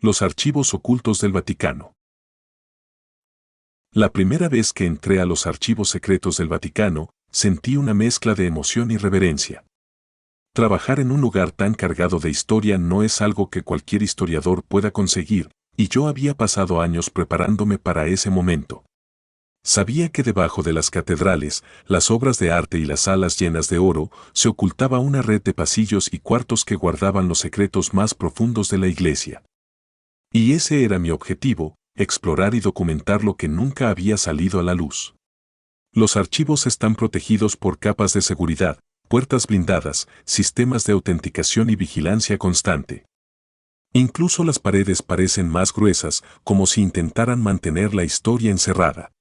Los archivos ocultos del Vaticano. La primera vez que entré a los archivos secretos del Vaticano, sentí una mezcla de emoción y reverencia. Trabajar en un lugar tan cargado de historia no es algo que cualquier historiador pueda conseguir, y yo había pasado años preparándome para ese momento. Sabía que debajo de las catedrales, las obras de arte y las salas llenas de oro, se ocultaba una red de pasillos y cuartos que guardaban los secretos más profundos de la Iglesia. Y ese era mi objetivo, explorar y documentar lo que nunca había salido a la luz. Los archivos están protegidos por capas de seguridad, puertas blindadas, sistemas de autenticación y vigilancia constante. Incluso las paredes parecen más gruesas, como si intentaran mantener la historia encerrada.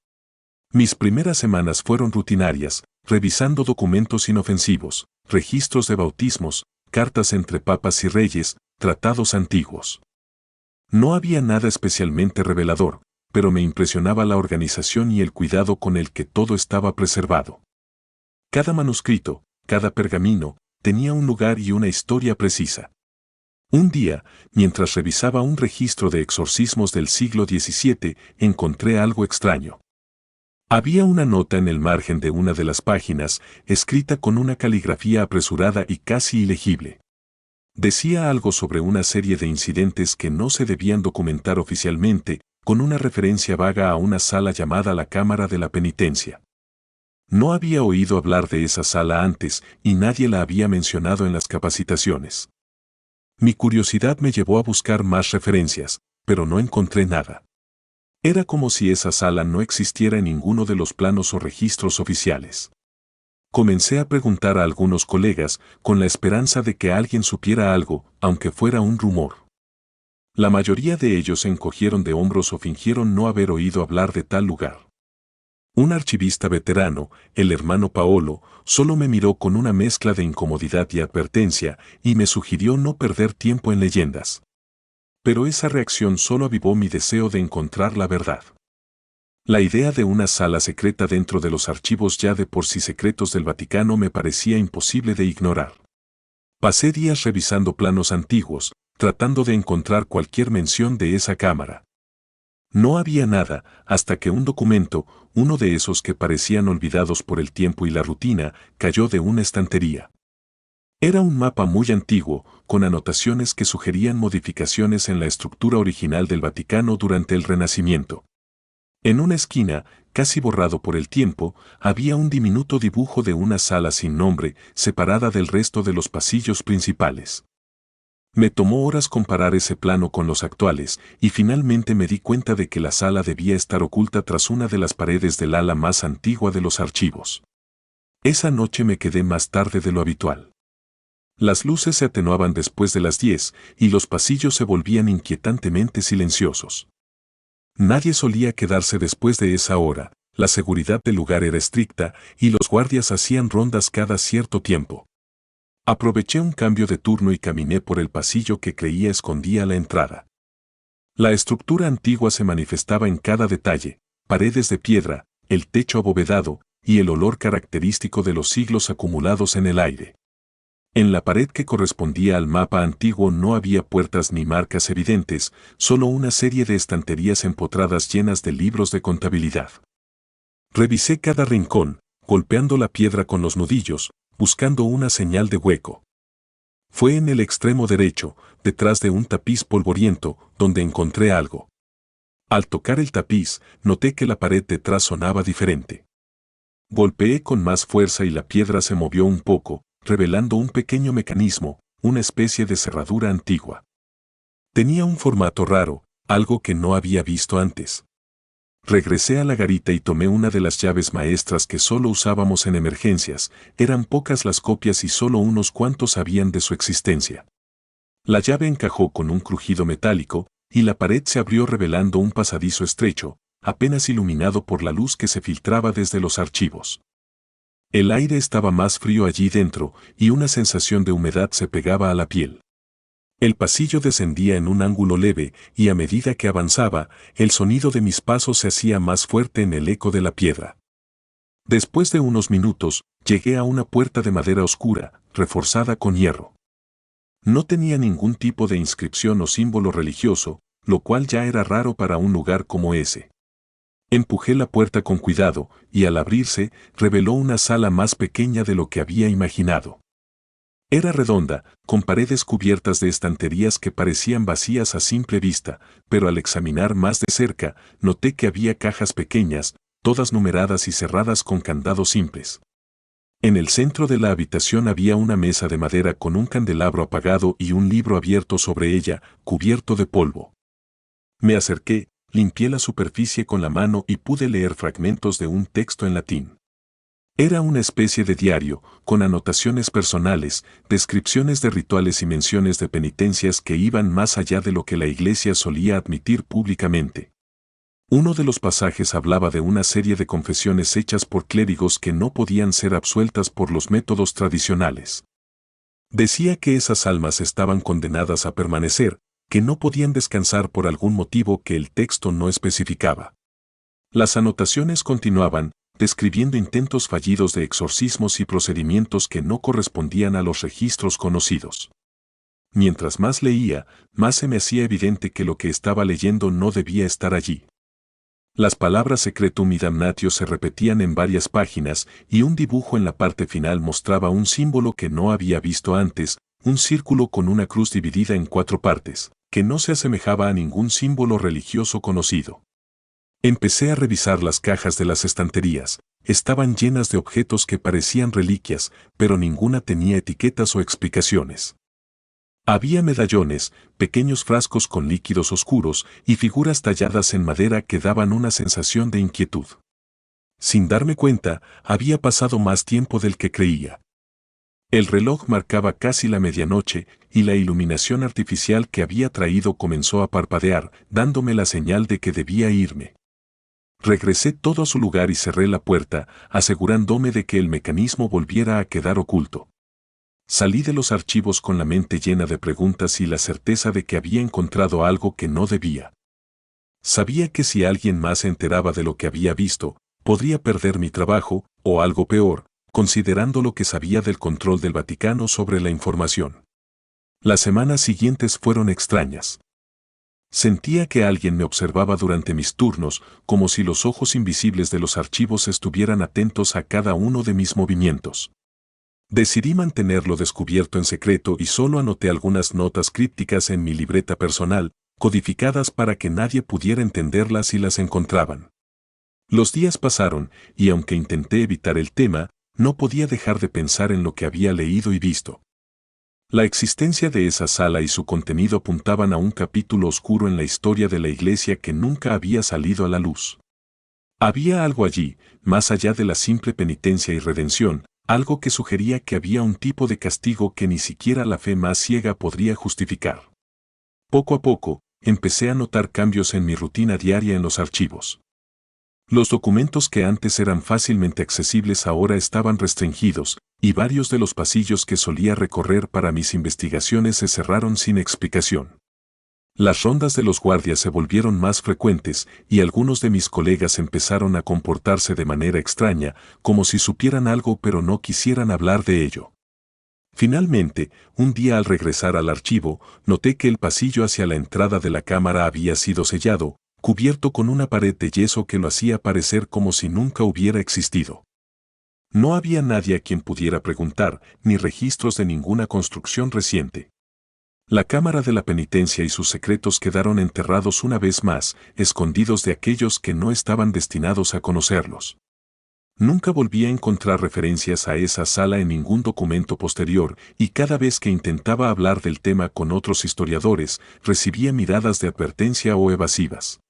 Mis primeras semanas fueron rutinarias, revisando documentos inofensivos, registros de bautismos, cartas entre papas y reyes, tratados antiguos. No había nada especialmente revelador, pero me impresionaba la organización y el cuidado con el que todo estaba preservado. Cada manuscrito, cada pergamino, tenía un lugar y una historia precisa. Un día, mientras revisaba un registro de exorcismos del siglo XVII, encontré algo extraño. Había una nota en el margen de una de las páginas, escrita con una caligrafía apresurada y casi ilegible. Decía algo sobre una serie de incidentes que no se debían documentar oficialmente, con una referencia vaga a una sala llamada la Cámara de la Penitencia. No había oído hablar de esa sala antes y nadie la había mencionado en las capacitaciones. Mi curiosidad me llevó a buscar más referencias, pero no encontré nada. Era como si esa sala no existiera en ninguno de los planos o registros oficiales. Comencé a preguntar a algunos colegas con la esperanza de que alguien supiera algo, aunque fuera un rumor. La mayoría de ellos se encogieron de hombros o fingieron no haber oído hablar de tal lugar. Un archivista veterano, el hermano Paolo, solo me miró con una mezcla de incomodidad y advertencia y me sugirió no perder tiempo en leyendas. Pero esa reacción solo avivó mi deseo de encontrar la verdad. La idea de una sala secreta dentro de los archivos ya de por sí secretos del Vaticano me parecía imposible de ignorar. Pasé días revisando planos antiguos, tratando de encontrar cualquier mención de esa cámara. No había nada, hasta que un documento, uno de esos que parecían olvidados por el tiempo y la rutina, cayó de una estantería. Era un mapa muy antiguo, con anotaciones que sugerían modificaciones en la estructura original del Vaticano durante el Renacimiento. En una esquina, casi borrado por el tiempo, había un diminuto dibujo de una sala sin nombre, separada del resto de los pasillos principales. Me tomó horas comparar ese plano con los actuales, y finalmente me di cuenta de que la sala debía estar oculta tras una de las paredes del ala más antigua de los archivos. Esa noche me quedé más tarde de lo habitual. Las luces se atenuaban después de las 10, y los pasillos se volvían inquietantemente silenciosos. Nadie solía quedarse después de esa hora, la seguridad del lugar era estricta, y los guardias hacían rondas cada cierto tiempo. Aproveché un cambio de turno y caminé por el pasillo que creía escondía la entrada. La estructura antigua se manifestaba en cada detalle, paredes de piedra, el techo abovedado, y el olor característico de los siglos acumulados en el aire. En la pared que correspondía al mapa antiguo no había puertas ni marcas evidentes, solo una serie de estanterías empotradas llenas de libros de contabilidad. Revisé cada rincón, golpeando la piedra con los nudillos, buscando una señal de hueco. Fue en el extremo derecho, detrás de un tapiz polvoriento, donde encontré algo. Al tocar el tapiz, noté que la pared detrás sonaba diferente. Golpeé con más fuerza y la piedra se movió un poco, revelando un pequeño mecanismo, una especie de cerradura antigua. Tenía un formato raro, algo que no había visto antes. Regresé a la garita y tomé una de las llaves maestras que solo usábamos en emergencias, eran pocas las copias y solo unos cuantos sabían de su existencia. La llave encajó con un crujido metálico, y la pared se abrió revelando un pasadizo estrecho, apenas iluminado por la luz que se filtraba desde los archivos. El aire estaba más frío allí dentro, y una sensación de humedad se pegaba a la piel. El pasillo descendía en un ángulo leve, y a medida que avanzaba, el sonido de mis pasos se hacía más fuerte en el eco de la piedra. Después de unos minutos, llegué a una puerta de madera oscura, reforzada con hierro. No tenía ningún tipo de inscripción o símbolo religioso, lo cual ya era raro para un lugar como ese. Empujé la puerta con cuidado, y al abrirse, reveló una sala más pequeña de lo que había imaginado. Era redonda, con paredes cubiertas de estanterías que parecían vacías a simple vista, pero al examinar más de cerca, noté que había cajas pequeñas, todas numeradas y cerradas con candados simples. En el centro de la habitación había una mesa de madera con un candelabro apagado y un libro abierto sobre ella, cubierto de polvo. Me acerqué, limpié la superficie con la mano y pude leer fragmentos de un texto en latín. Era una especie de diario, con anotaciones personales, descripciones de rituales y menciones de penitencias que iban más allá de lo que la Iglesia solía admitir públicamente. Uno de los pasajes hablaba de una serie de confesiones hechas por clérigos que no podían ser absueltas por los métodos tradicionales. Decía que esas almas estaban condenadas a permanecer, que no podían descansar por algún motivo que el texto no especificaba. Las anotaciones continuaban, describiendo intentos fallidos de exorcismos y procedimientos que no correspondían a los registros conocidos. Mientras más leía, más se me hacía evidente que lo que estaba leyendo no debía estar allí. Las palabras secretum y damnatio se repetían en varias páginas y un dibujo en la parte final mostraba un símbolo que no había visto antes, un círculo con una cruz dividida en 4 partes, que no se asemejaba a ningún símbolo religioso conocido. Empecé a revisar las cajas de las estanterías. Estaban llenas de objetos que parecían reliquias, pero ninguna tenía etiquetas o explicaciones. Había medallones, pequeños frascos con líquidos oscuros y figuras talladas en madera que daban una sensación de inquietud. Sin darme cuenta, había pasado más tiempo del que creía. El reloj marcaba casi la medianoche y la iluminación artificial que había traído comenzó a parpadear, dándome la señal de que debía irme. Regresé todo a su lugar y cerré la puerta, asegurándome de que el mecanismo volviera a quedar oculto. Salí de los archivos con la mente llena de preguntas y la certeza de que había encontrado algo que no debía. Sabía que si alguien más se enteraba de lo que había visto, podría perder mi trabajo, o algo peor, considerando lo que sabía del control del Vaticano sobre la información. Las semanas siguientes fueron extrañas. Sentía que alguien me observaba durante mis turnos, como si los ojos invisibles de los archivos estuvieran atentos a cada uno de mis movimientos. Decidí mantenerlo descubierto en secreto y solo anoté algunas notas crípticas en mi libreta personal, codificadas para que nadie pudiera entenderlas si las encontraban. Los días pasaron, y aunque intenté evitar el tema, no podía dejar de pensar en lo que había leído y visto. La existencia de esa sala y su contenido apuntaban a un capítulo oscuro en la historia de la Iglesia que nunca había salido a la luz. Había algo allí, más allá de la simple penitencia y redención, algo que sugería que había un tipo de castigo que ni siquiera la fe más ciega podría justificar. Poco a poco, empecé a notar cambios en mi rutina diaria en los archivos. Los documentos que antes eran fácilmente accesibles ahora estaban restringidos, y varios de los pasillos que solía recorrer para mis investigaciones se cerraron sin explicación. Las rondas de los guardias se volvieron más frecuentes y algunos de mis colegas empezaron a comportarse de manera extraña, como si supieran algo pero no quisieran hablar de ello. Finalmente, un día al regresar al archivo, noté que el pasillo hacia la entrada de la cámara había sido sellado, cubierto con una pared de yeso que lo hacía parecer como si nunca hubiera existido. No había nadie a quien pudiera preguntar, ni registros de ninguna construcción reciente. La cámara de la penitencia y sus secretos quedaron enterrados una vez más, escondidos de aquellos que no estaban destinados a conocerlos. Nunca volví a encontrar referencias a esa sala en ningún documento posterior, y cada vez que intentaba hablar del tema con otros historiadores, recibía miradas de advertencia o evasivas.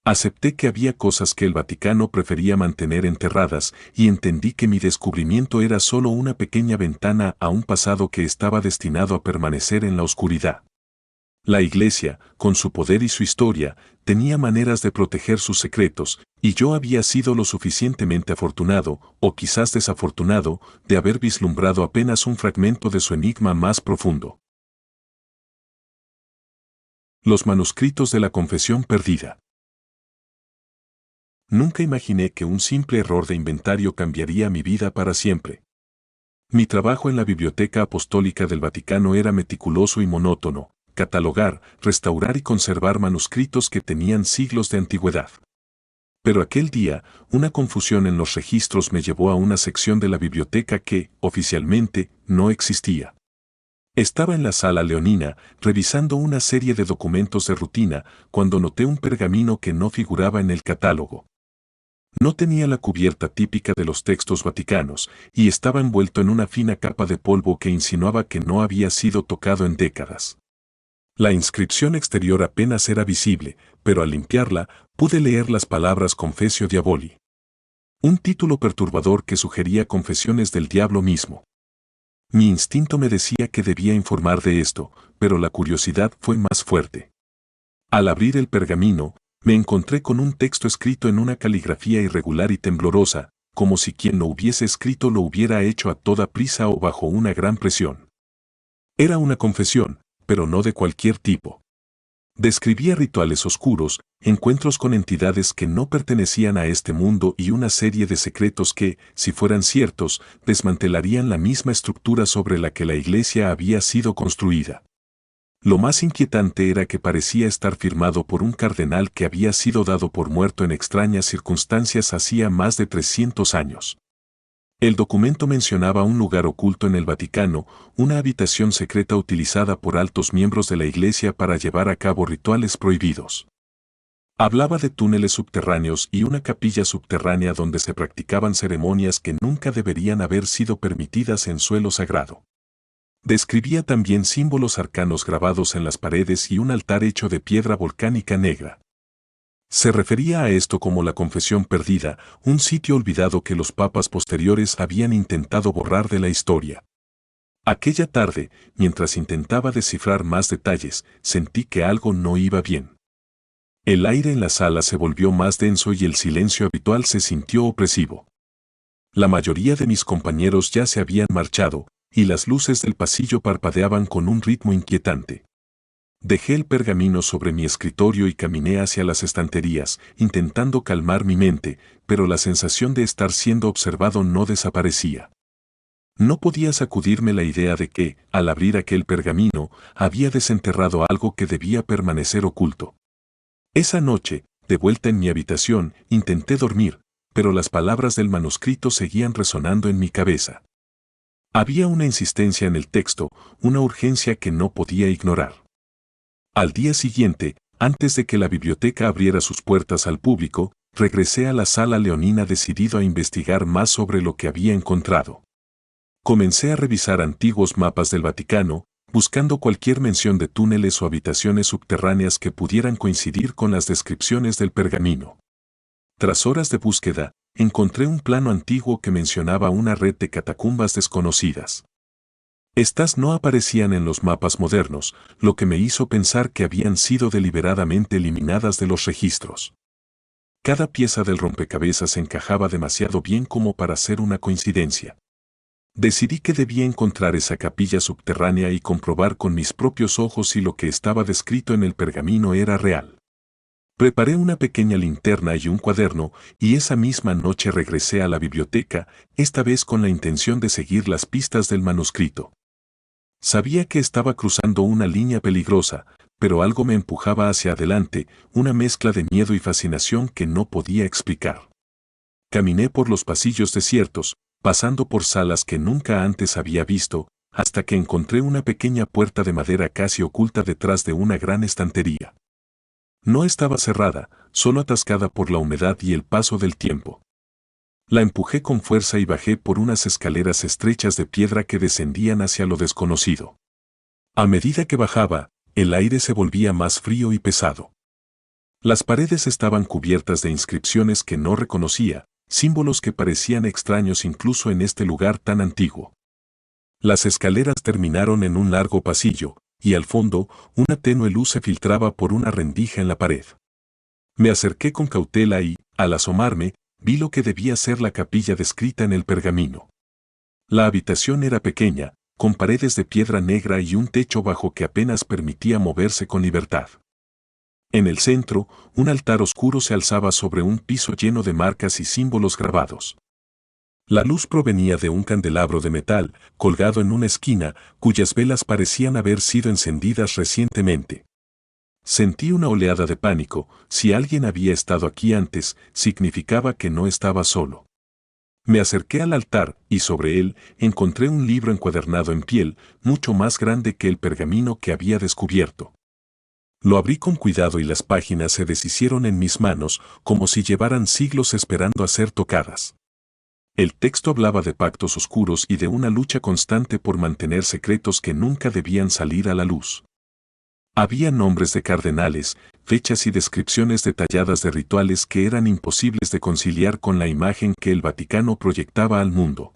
Acepté que había cosas que el Vaticano prefería mantener enterradas y entendí que mi descubrimiento era solo una pequeña ventana a un pasado que estaba destinado a permanecer en la oscuridad. La Iglesia, con su poder y su historia, tenía maneras de proteger sus secretos, y yo había sido lo suficientemente afortunado, o quizás desafortunado, de haber vislumbrado apenas un fragmento de su enigma más profundo. Los manuscritos de la Confesión Perdida. Nunca imaginé que un simple error de inventario cambiaría mi vida para siempre. Mi trabajo en la Biblioteca Apostólica del Vaticano era meticuloso y monótono, catalogar, restaurar y conservar manuscritos que tenían siglos de antigüedad. Pero aquel día, una confusión en los registros me llevó a una sección de la biblioteca que, oficialmente, no existía. Estaba en la sala leonina, revisando una serie de documentos de rutina, cuando noté un pergamino que no figuraba en el catálogo. No tenía la cubierta típica de los textos vaticanos, y estaba envuelto en una fina capa de polvo que insinuaba que no había sido tocado en décadas. La inscripción exterior apenas era visible, pero al limpiarla, pude leer las palabras Confessio Diaboli. Un título perturbador que sugería confesiones del diablo mismo. Mi instinto me decía que debía informar de esto, pero la curiosidad fue más fuerte. Al abrir el pergamino, me encontré con un texto escrito en una caligrafía irregular y temblorosa, como si quien lo hubiese escrito lo hubiera hecho a toda prisa o bajo una gran presión. Era una confesión, pero no de cualquier tipo. Describía rituales oscuros, encuentros con entidades que no pertenecían a este mundo y una serie de secretos que, si fueran ciertos, desmantelarían la misma estructura sobre la que la Iglesia había sido construida. Lo más inquietante era que parecía estar firmado por un cardenal que había sido dado por muerto en extrañas circunstancias hacía más de 300 años. El documento mencionaba un lugar oculto en el Vaticano, una habitación secreta utilizada por altos miembros de la Iglesia para llevar a cabo rituales prohibidos. Hablaba de túneles subterráneos y una capilla subterránea donde se practicaban ceremonias que nunca deberían haber sido permitidas en suelo sagrado. Describía también símbolos arcanos grabados en las paredes y un altar hecho de piedra volcánica negra. Se refería a esto como la confesión perdida, un sitio olvidado que los papas posteriores habían intentado borrar de la historia. Aquella tarde, mientras intentaba descifrar más detalles, sentí que algo no iba bien. El aire en la sala se volvió más denso y el silencio habitual se sintió opresivo. La mayoría de mis compañeros ya se habían marchado, y las luces del pasillo parpadeaban con un ritmo inquietante. Dejé el pergamino sobre mi escritorio y caminé hacia las estanterías, intentando calmar mi mente, pero la sensación de estar siendo observado no desaparecía. No podía sacudirme la idea de que, al abrir aquel pergamino, había desenterrado algo que debía permanecer oculto. Esa noche, de vuelta en mi habitación, intenté dormir, pero las palabras del manuscrito seguían resonando en mi cabeza. Había una insistencia en el texto, una urgencia que no podía ignorar. Al día siguiente, antes de que la biblioteca abriera sus puertas al público, regresé a la sala leonina decidido a investigar más sobre lo que había encontrado. Comencé a revisar antiguos mapas del Vaticano, buscando cualquier mención de túneles o habitaciones subterráneas que pudieran coincidir con las descripciones del pergamino. Tras horas de búsqueda, encontré un plano antiguo que mencionaba una red de catacumbas desconocidas. Estas no aparecían en los mapas modernos, lo que me hizo pensar que habían sido deliberadamente eliminadas de los registros. Cada pieza del rompecabezas encajaba demasiado bien como para ser una coincidencia. Decidí que debía encontrar esa capilla subterránea y comprobar con mis propios ojos si lo que estaba descrito en el pergamino era real. Preparé una pequeña linterna y un cuaderno, y esa misma noche regresé a la biblioteca, esta vez con la intención de seguir las pistas del manuscrito. Sabía que estaba cruzando una línea peligrosa, pero algo me empujaba hacia adelante, una mezcla de miedo y fascinación que no podía explicar. Caminé por los pasillos desiertos, pasando por salas que nunca antes había visto, hasta que encontré una pequeña puerta de madera casi oculta detrás de una gran estantería. No estaba cerrada, solo atascada por la humedad y el paso del tiempo. La empujé con fuerza y bajé por unas escaleras estrechas de piedra que descendían hacia lo desconocido. A medida que bajaba, el aire se volvía más frío y pesado. Las paredes estaban cubiertas de inscripciones que no reconocía, símbolos que parecían extraños incluso en este lugar tan antiguo. Las escaleras terminaron en un largo pasillo, y al fondo, una tenue luz se filtraba por una rendija en la pared. Me acerqué con cautela y, al asomarme, vi lo que debía ser la capilla descrita en el pergamino. La habitación era pequeña, con paredes de piedra negra y un techo bajo que apenas permitía moverse con libertad. En el centro, un altar oscuro se alzaba sobre un piso lleno de marcas y símbolos grabados. La luz provenía de un candelabro de metal, colgado en una esquina, cuyas velas parecían haber sido encendidas recientemente. Sentí una oleada de pánico. Si alguien había estado aquí antes, significaba que no estaba solo. Me acerqué al altar, y sobre él encontré un libro encuadernado en piel, mucho más grande que el pergamino que había descubierto. Lo abrí con cuidado y las páginas se deshicieron en mis manos, como si llevaran siglos esperando a ser tocadas. El texto hablaba de pactos oscuros y de una lucha constante por mantener secretos que nunca debían salir a la luz. Había nombres de cardenales, fechas y descripciones detalladas de rituales que eran imposibles de conciliar con la imagen que el Vaticano proyectaba al mundo.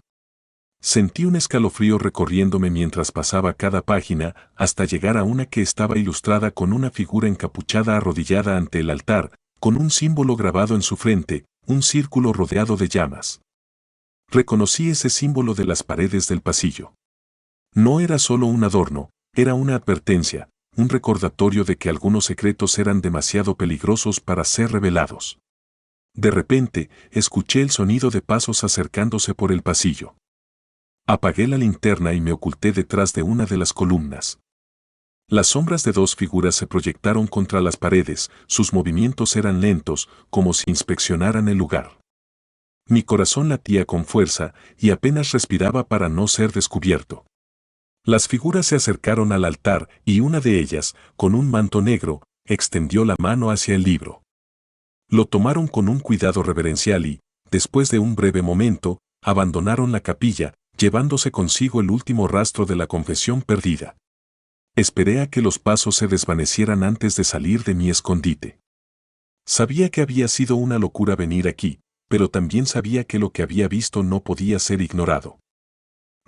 Sentí un escalofrío recorriéndome mientras pasaba cada página, hasta llegar a una que estaba ilustrada con una figura encapuchada arrodillada ante el altar, con un símbolo grabado en su frente, un círculo rodeado de llamas. Reconocí ese símbolo de las paredes del pasillo. No era solo un adorno, era una advertencia, un recordatorio de que algunos secretos eran demasiado peligrosos para ser revelados. De repente, escuché el sonido de pasos acercándose por el pasillo. Apagué la linterna y me oculté detrás de una de las columnas. Las sombras de dos figuras se proyectaron contra las paredes, sus movimientos eran lentos, como si inspeccionaran el lugar. Mi corazón latía con fuerza y apenas respiraba para no ser descubierto. Las figuras se acercaron al altar y una de ellas, con un manto negro, extendió la mano hacia el libro. Lo tomaron con un cuidado reverencial y, después de un breve momento, abandonaron la capilla, llevándose consigo el último rastro de la confesión perdida. Esperé a que los pasos se desvanecieran antes de salir de mi escondite. Sabía que había sido una locura venir aquí, pero también sabía que lo que había visto no podía ser ignorado.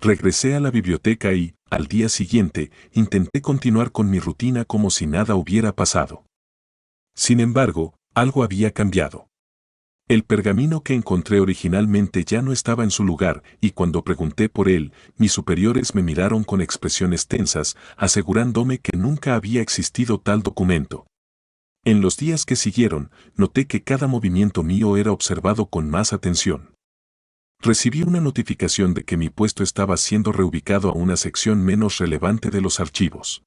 Regresé a la biblioteca y, al día siguiente, intenté continuar con mi rutina como si nada hubiera pasado. Sin embargo, algo había cambiado. El pergamino que encontré originalmente ya no estaba en su lugar, y cuando pregunté por él, mis superiores me miraron con expresiones tensas, asegurándome que nunca había existido tal documento. En los días que siguieron, noté que cada movimiento mío era observado con más atención. Recibí una notificación de que mi puesto estaba siendo reubicado a una sección menos relevante de los archivos.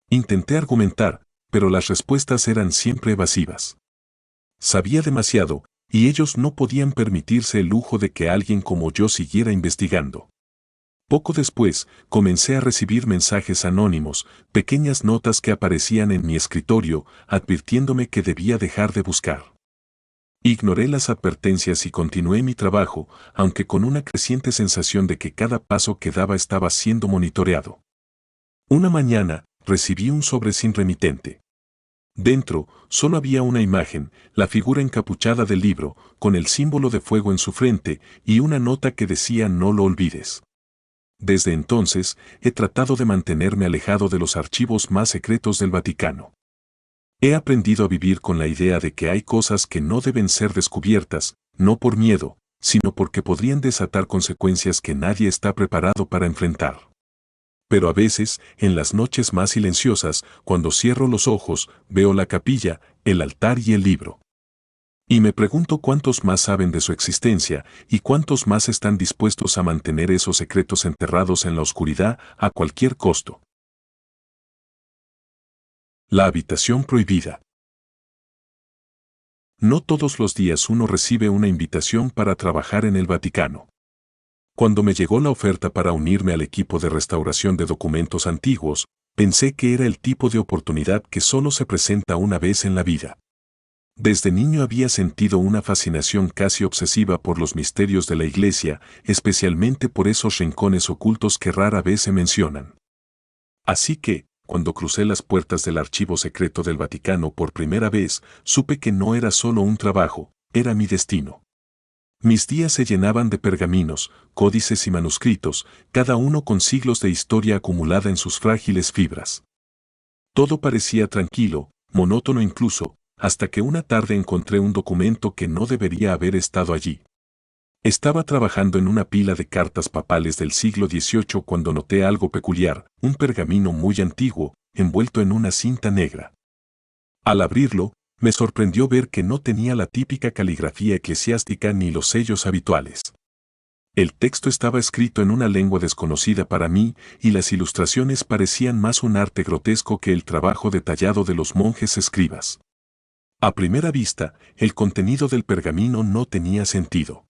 Intenté argumentar, pero las respuestas eran siempre evasivas. Sabía demasiado, y ellos no podían permitirse el lujo de que alguien como yo siguiera investigando. Poco después, comencé a recibir mensajes anónimos, pequeñas notas que aparecían en mi escritorio, advirtiéndome que debía dejar de buscar. Ignoré las advertencias y continué mi trabajo, aunque con una creciente sensación de que cada paso que daba estaba siendo monitoreado. Una mañana, recibí un sobre sin remitente. Dentro, solo había una imagen, la figura encapuchada del libro, con el símbolo de fuego en su frente, y una nota que decía "No lo olvides". Desde entonces, he tratado de mantenerme alejado de los archivos más secretos del Vaticano. He aprendido a vivir con la idea de que hay cosas que no deben ser descubiertas, no por miedo, sino porque podrían desatar consecuencias que nadie está preparado para enfrentar. Pero a veces, en las noches más silenciosas, cuando cierro los ojos, veo la capilla, el altar y el libro. Y me pregunto cuántos más saben de su existencia y cuántos más están dispuestos a mantener esos secretos enterrados en la oscuridad a cualquier costo. La habitación prohibida. No todos los días uno recibe una invitación para trabajar en el Vaticano. Cuando me llegó la oferta para unirme al equipo de restauración de documentos antiguos, pensé que era el tipo de oportunidad que solo se presenta una vez en la vida. Desde niño había sentido una fascinación casi obsesiva por los misterios de la Iglesia, especialmente por esos rincones ocultos que rara vez se mencionan. Así que, cuando crucé las puertas del archivo secreto del Vaticano por primera vez, supe que no era solo un trabajo, era mi destino. Mis días se llenaban de pergaminos, códices y manuscritos, cada uno con siglos de historia acumulada en sus frágiles fibras. Todo parecía tranquilo, monótono incluso, hasta que una tarde encontré un documento que no debería haber estado allí. Estaba trabajando en una pila de cartas papales del siglo XVIII cuando noté algo peculiar, un pergamino muy antiguo, envuelto en una cinta negra. Al abrirlo, me sorprendió ver que no tenía la típica caligrafía eclesiástica ni los sellos habituales. El texto estaba escrito en una lengua desconocida para mí y las ilustraciones parecían más un arte grotesco que el trabajo detallado de los monjes escribas. A primera vista, el contenido del pergamino no tenía sentido.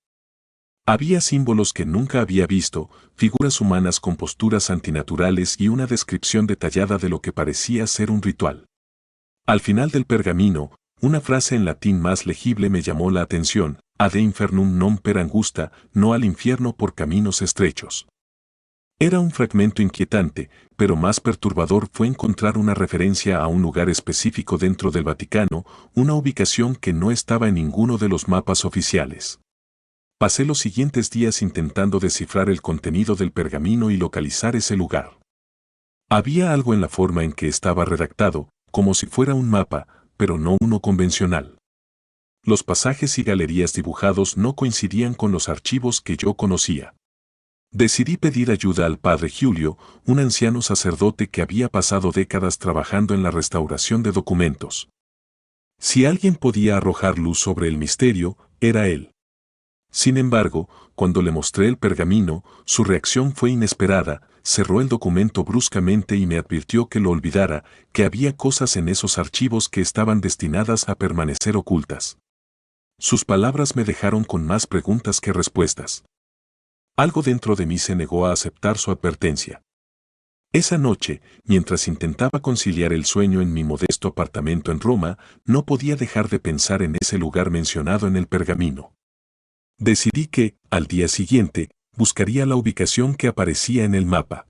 Había símbolos que nunca había visto, figuras humanas con posturas antinaturales y una descripción detallada de lo que parecía ser un ritual. Al final del pergamino, una frase en latín más legible me llamó la atención: ad infernum non per angusta, no al infierno por caminos estrechos. Era un fragmento inquietante, pero más perturbador fue encontrar una referencia a un lugar específico dentro del Vaticano, una ubicación que no estaba en ninguno de los mapas oficiales. Pasé los siguientes días intentando descifrar el contenido del pergamino y localizar ese lugar. Había algo en la forma en que estaba redactado, como si fuera un mapa, pero no uno convencional. Los pasajes y galerías dibujados no coincidían con los archivos que yo conocía. Decidí pedir ayuda al padre Giulio, un anciano sacerdote que había pasado décadas trabajando en la restauración de documentos. Si alguien podía arrojar luz sobre el misterio, era él. Sin embargo, cuando le mostré el pergamino, su reacción fue inesperada: cerró el documento bruscamente y me advirtió que lo olvidara, que había cosas en esos archivos que estaban destinadas a permanecer ocultas. Sus palabras me dejaron con más preguntas que respuestas. Algo dentro de mí se negó a aceptar su advertencia. Esa noche, mientras intentaba conciliar el sueño en mi modesto apartamento en Roma, no podía dejar de pensar en ese lugar mencionado en el pergamino. Decidí que, al día siguiente, buscaría la ubicación que aparecía en el mapa.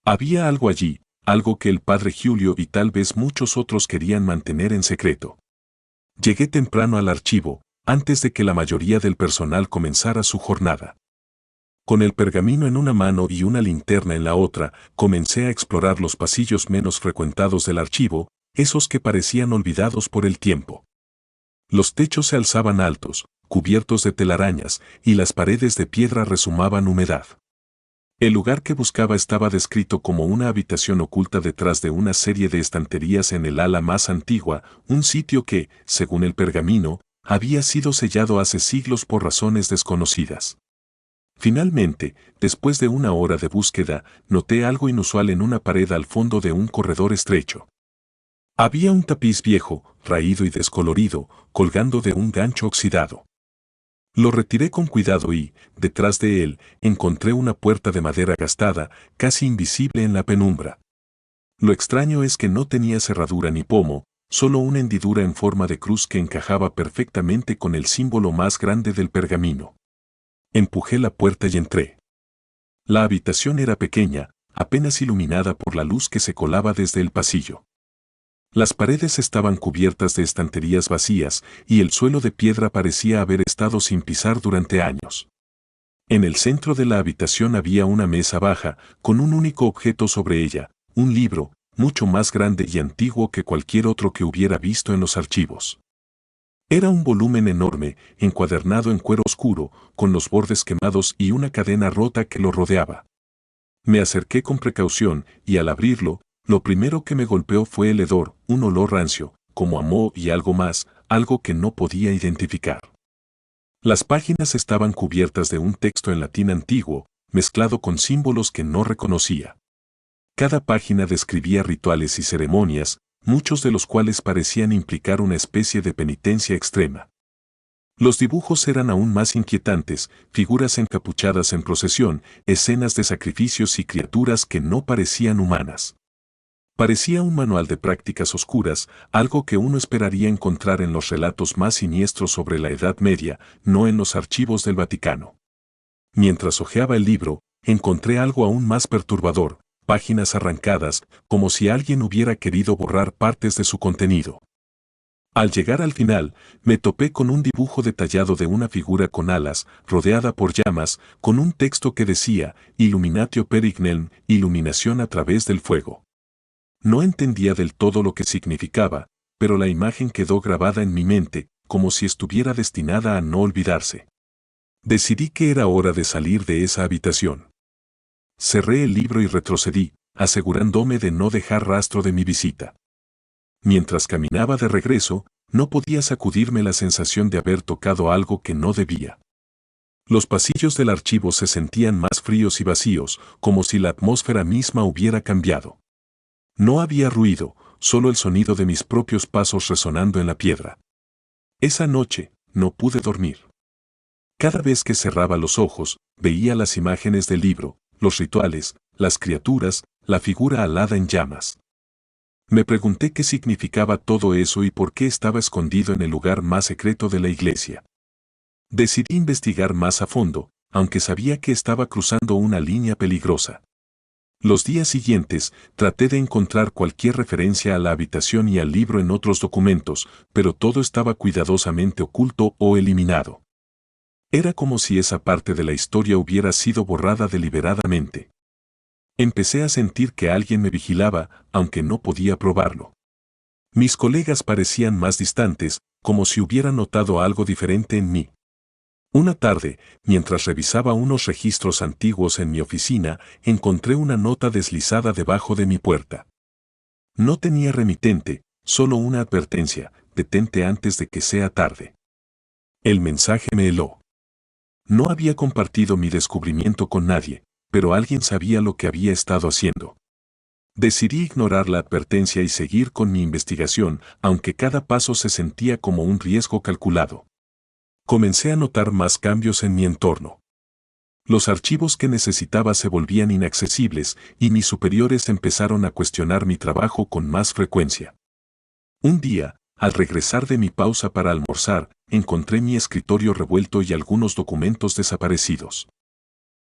Había algo allí, algo que el padre Giulio y tal vez muchos otros querían mantener en secreto. Llegué temprano al archivo, antes de que la mayoría del personal comenzara su jornada. Con el pergamino en una mano y una linterna en la otra, comencé a explorar los pasillos menos frecuentados del archivo, esos que parecían olvidados por el tiempo. Los techos se alzaban altos, cubiertos de telarañas, y las paredes de piedra rezumaban humedad. El lugar que buscaba estaba descrito como una habitación oculta detrás de una serie de estanterías en el ala más antigua, un sitio que, según el pergamino, había sido sellado hace siglos por razones desconocidas. Finalmente, después de una hora de búsqueda, noté algo inusual en una pared al fondo de un corredor estrecho. Había un tapiz viejo, raído y descolorido, colgando de un gancho oxidado. Lo retiré con cuidado y, detrás de él, encontré una puerta de madera gastada, casi invisible en la penumbra. Lo extraño es que no tenía cerradura ni pomo, solo una hendidura en forma de cruz que encajaba perfectamente con el símbolo más grande del pergamino. Empujé la puerta y entré. La habitación era pequeña, apenas iluminada por la luz que se colaba desde el pasillo. Las paredes estaban cubiertas de estanterías vacías y el suelo de piedra parecía haber estado sin pisar durante años. En el centro de la habitación había una mesa baja, con un único objeto sobre ella, un libro, mucho más grande y antiguo que cualquier otro que hubiera visto en los archivos. Era un volumen enorme, encuadernado en cuero oscuro, con los bordes quemados y una cadena rota que lo rodeaba. Me acerqué con precaución y al abrirlo, lo primero que me golpeó fue el hedor, un olor rancio, como a moho y algo más, algo que no podía identificar. Las páginas estaban cubiertas de un texto en latín antiguo, mezclado con símbolos que no reconocía. Cada página describía rituales y ceremonias, muchos de los cuales parecían implicar una especie de penitencia extrema. Los dibujos eran aún más inquietantes: figuras encapuchadas en procesión, escenas de sacrificios y criaturas que no parecían humanas. Parecía un manual de prácticas oscuras, algo que uno esperaría encontrar en los relatos más siniestros sobre la Edad Media, no en los archivos del Vaticano. Mientras hojeaba el libro, encontré algo aún más perturbador: páginas arrancadas, como si alguien hubiera querido borrar partes de su contenido. Al llegar al final, me topé con un dibujo detallado de una figura con alas, rodeada por llamas, con un texto que decía: Illuminatio per ignelm, iluminación a través del fuego. No entendía del todo lo que significaba, pero la imagen quedó grabada en mi mente, como si estuviera destinada a no olvidarse. Decidí que era hora de salir de esa habitación. Cerré el libro y retrocedí, asegurándome de no dejar rastro de mi visita. Mientras caminaba de regreso, no podía sacudirme la sensación de haber tocado algo que no debía. Los pasillos del archivo se sentían más fríos y vacíos, como si la atmósfera misma hubiera cambiado. No había ruido, solo el sonido de mis propios pasos resonando en la piedra. Esa noche, no pude dormir. Cada vez que cerraba los ojos, veía las imágenes del libro, los rituales, las criaturas, la figura alada en llamas. Me pregunté qué significaba todo eso y por qué estaba escondido en el lugar más secreto de la iglesia. Decidí investigar más a fondo, aunque sabía que estaba cruzando una línea peligrosa. Los días siguientes, traté de encontrar cualquier referencia a la habitación y al libro en otros documentos, pero todo estaba cuidadosamente oculto o eliminado. Era como si esa parte de la historia hubiera sido borrada deliberadamente. Empecé a sentir que alguien me vigilaba, aunque no podía probarlo. Mis colegas parecían más distantes, como si hubieran notado algo diferente en mí. Una tarde, mientras revisaba unos registros antiguos en mi oficina, encontré una nota deslizada debajo de mi puerta. No tenía remitente, solo una advertencia: detente antes de que sea tarde. El mensaje me heló. No había compartido mi descubrimiento con nadie, pero alguien sabía lo que había estado haciendo. Decidí ignorar la advertencia y seguir con mi investigación, aunque cada paso se sentía como un riesgo calculado. Comencé a notar más cambios en mi entorno. Los archivos que necesitaba se volvían inaccesibles y mis superiores empezaron a cuestionar mi trabajo con más frecuencia. Un día, al regresar de mi pausa para almorzar, encontré mi escritorio revuelto y algunos documentos desaparecidos.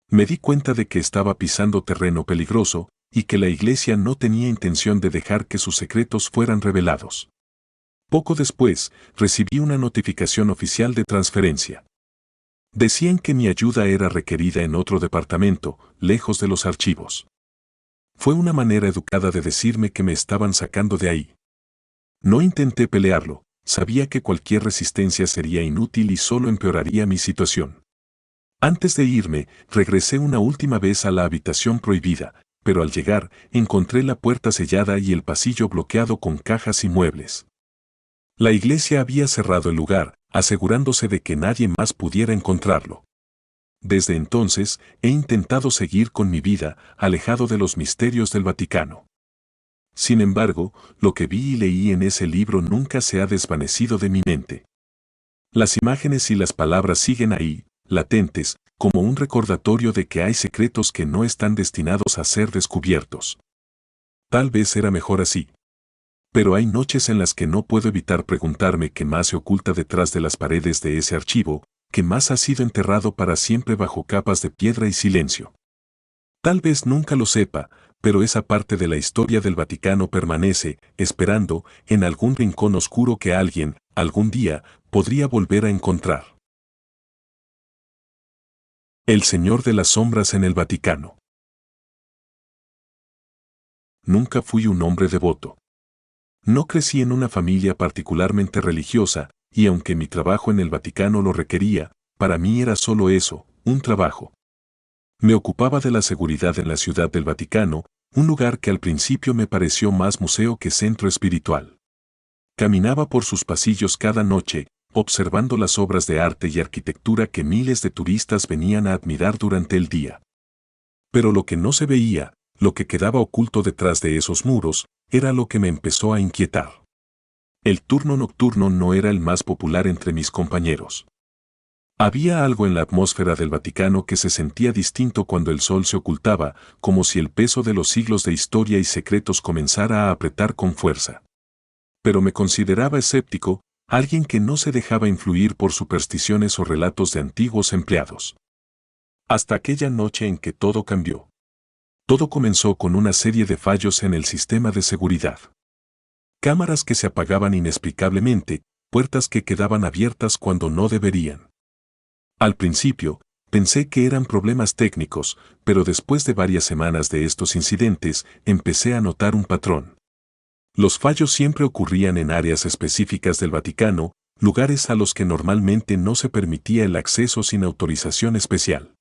Me di cuenta de que estaba pisando terreno peligroso y que la iglesia no tenía intención de dejar que sus secretos fueran revelados. Poco después, recibí una notificación oficial de transferencia. Decían que mi ayuda era requerida en otro departamento, lejos de los archivos. Fue una manera educada de decirme que me estaban sacando de ahí. No intenté pelearlo, sabía que cualquier resistencia sería inútil y solo empeoraría mi situación. Antes de irme, regresé una última vez a la habitación prohibida, pero al llegar, encontré la puerta sellada y el pasillo bloqueado con cajas y muebles. La iglesia había cerrado el lugar, asegurándose de que nadie más pudiera encontrarlo. Desde entonces, he intentado seguir con mi vida, alejado de los misterios del Vaticano. Sin embargo, lo que vi y leí en ese libro nunca se ha desvanecido de mi mente. Las imágenes y las palabras siguen ahí, latentes, como un recordatorio de que hay secretos que no están destinados a ser descubiertos. Tal vez era mejor así. Pero hay noches en las que no puedo evitar preguntarme qué más se oculta detrás de las paredes de ese archivo, qué más ha sido enterrado para siempre bajo capas de piedra y silencio. Tal vez nunca lo sepa, pero esa parte de la historia del Vaticano permanece, esperando, en algún rincón oscuro que alguien, algún día, podría volver a encontrar. El Señor de las Sombras en el Vaticano. Nunca fui un hombre devoto. No crecí en una familia particularmente religiosa, y aunque mi trabajo en el Vaticano lo requería, para mí era solo eso, un trabajo. Me ocupaba de la seguridad en la ciudad del Vaticano, un lugar que al principio me pareció más museo que centro espiritual. Caminaba por sus pasillos cada noche, observando las obras de arte y arquitectura que miles de turistas venían a admirar durante el día. Pero lo que no se veía, lo que quedaba oculto detrás de esos muros, era lo que me empezó a inquietar. El turno nocturno no era el más popular entre mis compañeros. Había algo en la atmósfera del Vaticano que se sentía distinto cuando el sol se ocultaba, como si el peso de los siglos de historia y secretos comenzara a apretar con fuerza. Pero me consideraba escéptico, alguien que no se dejaba influir por supersticiones o relatos de antiguos empleados. Hasta aquella noche en que todo cambió. Todo comenzó con una serie de fallos en el sistema de seguridad. Cámaras que se apagaban inexplicablemente, puertas que quedaban abiertas cuando no deberían. Al principio, pensé que eran problemas técnicos, pero después de varias semanas de estos incidentes, empecé a notar un patrón. Los fallos siempre ocurrían en áreas específicas del Vaticano, lugares a los que normalmente no se permitía el acceso sin autorización especial.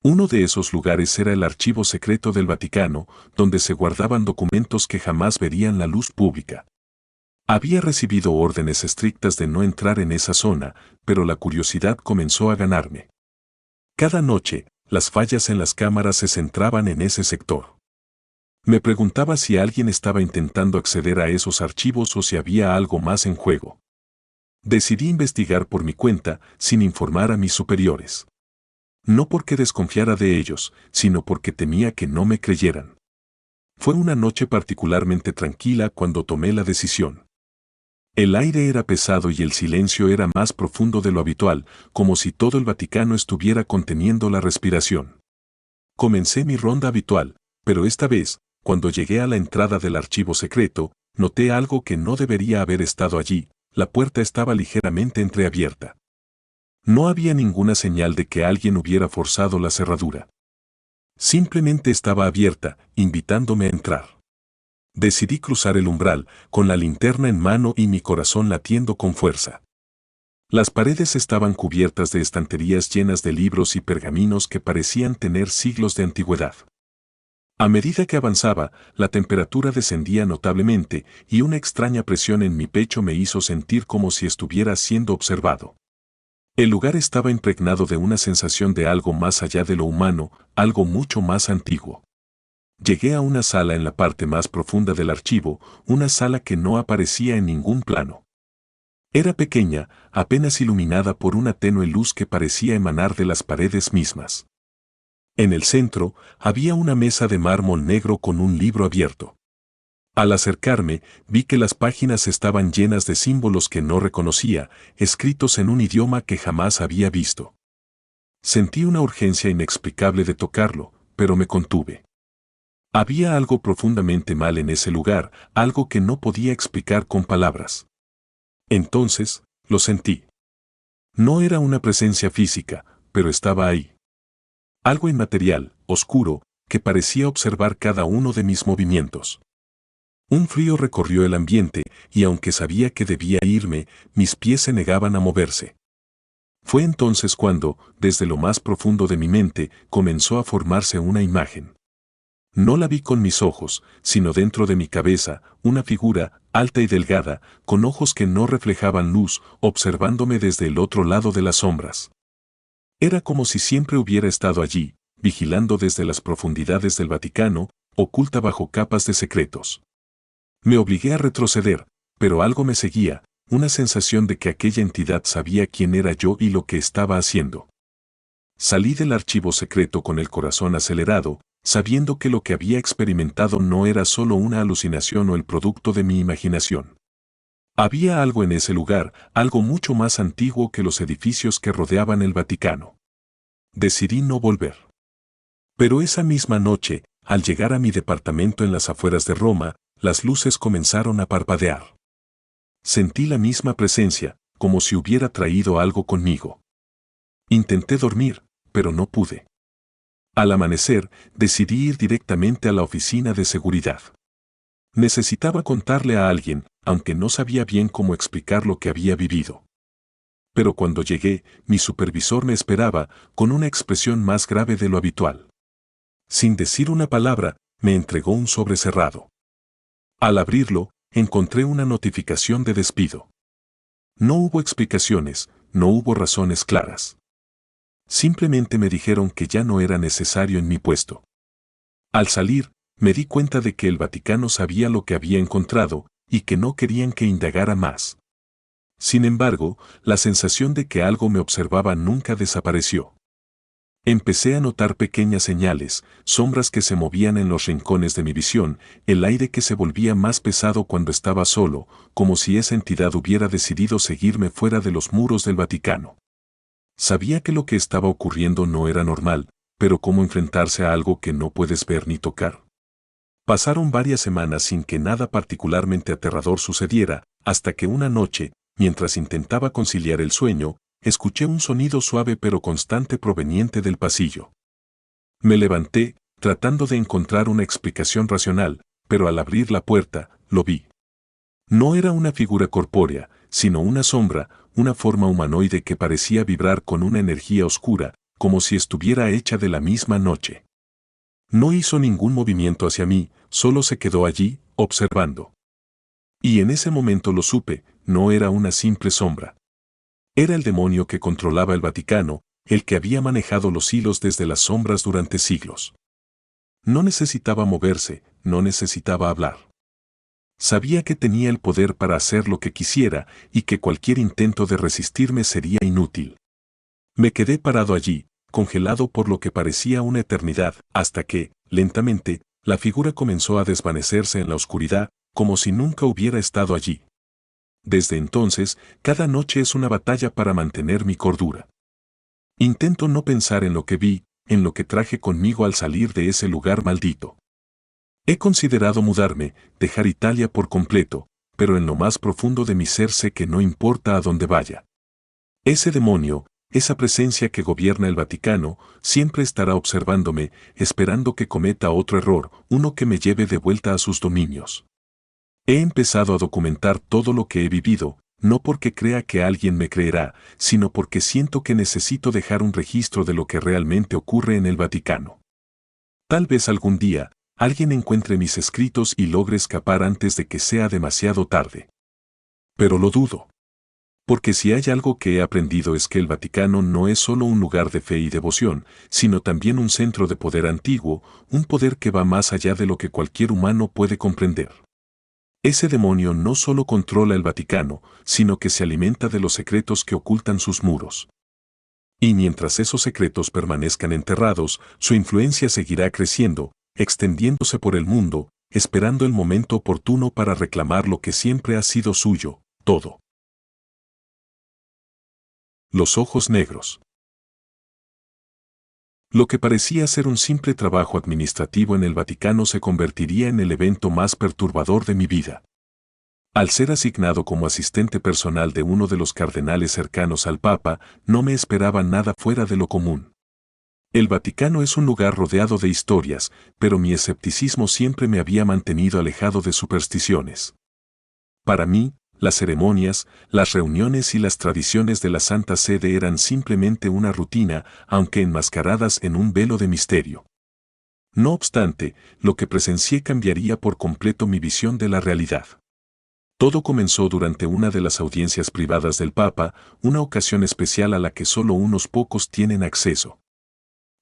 Uno de esos lugares era el archivo secreto del Vaticano, donde se guardaban documentos que jamás verían la luz pública. Había recibido órdenes estrictas de no entrar en esa zona, pero la curiosidad comenzó a ganarme. Cada noche, las fallas en las cámaras se centraban en ese sector. Me preguntaba si alguien estaba intentando acceder a esos archivos o si había algo más en juego. Decidí investigar por mi cuenta, sin informar a mis superiores. No porque desconfiara de ellos, sino porque temía que no me creyeran. Fue una noche particularmente tranquila cuando tomé la decisión. El aire era pesado y el silencio era más profundo de lo habitual, como si todo el Vaticano estuviera conteniendo la respiración. Comencé mi ronda habitual, pero esta vez, cuando llegué a la entrada del archivo secreto, noté algo que no debería haber estado allí: la puerta estaba ligeramente entreabierta. No había ninguna señal de que alguien hubiera forzado la cerradura. Simplemente estaba abierta, invitándome a entrar. Decidí cruzar el umbral, con la linterna en mano y mi corazón latiendo con fuerza. Las paredes estaban cubiertas de estanterías llenas de libros y pergaminos que parecían tener siglos de antigüedad. A medida que avanzaba, la temperatura descendía notablemente y una extraña presión en mi pecho me hizo sentir como si estuviera siendo observado. El lugar estaba impregnado de una sensación de algo más allá de lo humano, algo mucho más antiguo. Llegué a una sala en la parte más profunda del archivo, una sala que no aparecía en ningún plano. Era pequeña, apenas iluminada por una tenue luz que parecía emanar de las paredes mismas. En el centro, había una mesa de mármol negro con un libro abierto. Al acercarme, vi que las páginas estaban llenas de símbolos que no reconocía, escritos en un idioma que jamás había visto. Sentí una urgencia inexplicable de tocarlo, pero me contuve. Había algo profundamente mal en ese lugar, algo que no podía explicar con palabras. Entonces, lo sentí. No era una presencia física, pero estaba ahí. Algo inmaterial, oscuro, que parecía observar cada uno de mis movimientos. Un frío recorrió el ambiente, y aunque sabía que debía irme, mis pies se negaban a moverse. Fue entonces cuando, desde lo más profundo de mi mente, comenzó a formarse una imagen. No la vi con mis ojos, sino dentro de mi cabeza, una figura, alta y delgada, con ojos que no reflejaban luz, observándome desde el otro lado de las sombras. Era como si siempre hubiera estado allí, vigilando desde las profundidades del Vaticano, oculta bajo capas de secretos. Me obligué a retroceder, pero algo me seguía, una sensación de que aquella entidad sabía quién era yo y lo que estaba haciendo. Salí del archivo secreto con el corazón acelerado, sabiendo que lo que había experimentado no era solo una alucinación o el producto de mi imaginación. Había algo en ese lugar, algo mucho más antiguo que los edificios que rodeaban el Vaticano. Decidí no volver. Pero esa misma noche, al llegar a mi departamento en las afueras de Roma, las luces comenzaron a parpadear. Sentí la misma presencia, como si hubiera traído algo conmigo. Intenté dormir, pero no pude. Al amanecer, decidí ir directamente a la oficina de seguridad. Necesitaba contarle a alguien, aunque no sabía bien cómo explicar lo que había vivido. Pero cuando llegué, mi supervisor me esperaba, con una expresión más grave de lo habitual. Sin decir una palabra, me entregó un sobre cerrado. Al abrirlo, encontré una notificación de despido. No hubo explicaciones, no hubo razones claras. Simplemente me dijeron que ya no era necesario en mi puesto. Al salir, me di cuenta de que el Vaticano sabía lo que había encontrado y que no querían que indagara más. Sin embargo, la sensación de que algo me observaba nunca desapareció. Empecé a notar pequeñas señales, sombras que se movían en los rincones de mi visión, el aire que se volvía más pesado cuando estaba solo, como si esa entidad hubiera decidido seguirme fuera de los muros del Vaticano. Sabía que lo que estaba ocurriendo no era normal, pero ¿cómo enfrentarse a algo que no puedes ver ni tocar? Pasaron varias semanas sin que nada particularmente aterrador sucediera, hasta que una noche, mientras intentaba conciliar el sueño, escuché un sonido suave pero constante proveniente del pasillo. Me levanté, tratando de encontrar una explicación racional, pero al abrir la puerta, lo vi. No era una figura corpórea, sino una sombra, una forma humanoide que parecía vibrar con una energía oscura, como si estuviera hecha de la misma noche. No hizo ningún movimiento hacia mí, solo se quedó allí, observando. Y en ese momento lo supe, no era una simple sombra. Era el demonio que controlaba el Vaticano, el que había manejado los hilos desde las sombras durante siglos. No necesitaba moverse, no necesitaba hablar. Sabía que tenía el poder para hacer lo que quisiera y que cualquier intento de resistirme sería inútil. Me quedé parado allí, congelado por lo que parecía una eternidad, hasta que, lentamente, la figura comenzó a desvanecerse en la oscuridad, como si nunca hubiera estado allí. Desde entonces, cada noche es una batalla para mantener mi cordura. Intento no pensar en lo que vi, en lo que traje conmigo al salir de ese lugar maldito. He considerado mudarme, dejar Italia por completo, pero en lo más profundo de mi ser sé que no importa a dónde vaya. Ese demonio, esa presencia que gobierna el Vaticano, siempre estará observándome, esperando que cometa otro error, uno que me lleve de vuelta a sus dominios. He empezado a documentar todo lo que he vivido, no porque crea que alguien me creerá, sino porque siento que necesito dejar un registro de lo que realmente ocurre en el Vaticano. Tal vez algún día, alguien encuentre mis escritos y logre escapar antes de que sea demasiado tarde. Pero lo dudo. Porque si hay algo que he aprendido es que el Vaticano no es solo un lugar de fe y devoción, sino también un centro de poder antiguo, un poder que va más allá de lo que cualquier humano puede comprender. Ese demonio no solo controla el Vaticano, sino que se alimenta de los secretos que ocultan sus muros. Y mientras esos secretos permanezcan enterrados, su influencia seguirá creciendo, extendiéndose por el mundo, esperando el momento oportuno para reclamar lo que siempre ha sido suyo, todo. Los ojos negros. Lo que parecía ser un simple trabajo administrativo en el Vaticano se convertiría en el evento más perturbador de mi vida. Al ser asignado como asistente personal de uno de los cardenales cercanos al Papa, no me esperaba nada fuera de lo común. El Vaticano es un lugar rodeado de historias, pero mi escepticismo siempre me había mantenido alejado de supersticiones. Para mí, las ceremonias, las reuniones y las tradiciones de la Santa Sede eran simplemente una rutina, aunque enmascaradas en un velo de misterio. No obstante, lo que presencié cambiaría por completo mi visión de la realidad. Todo comenzó durante una de las audiencias privadas del Papa, una ocasión especial a la que solo unos pocos tienen acceso.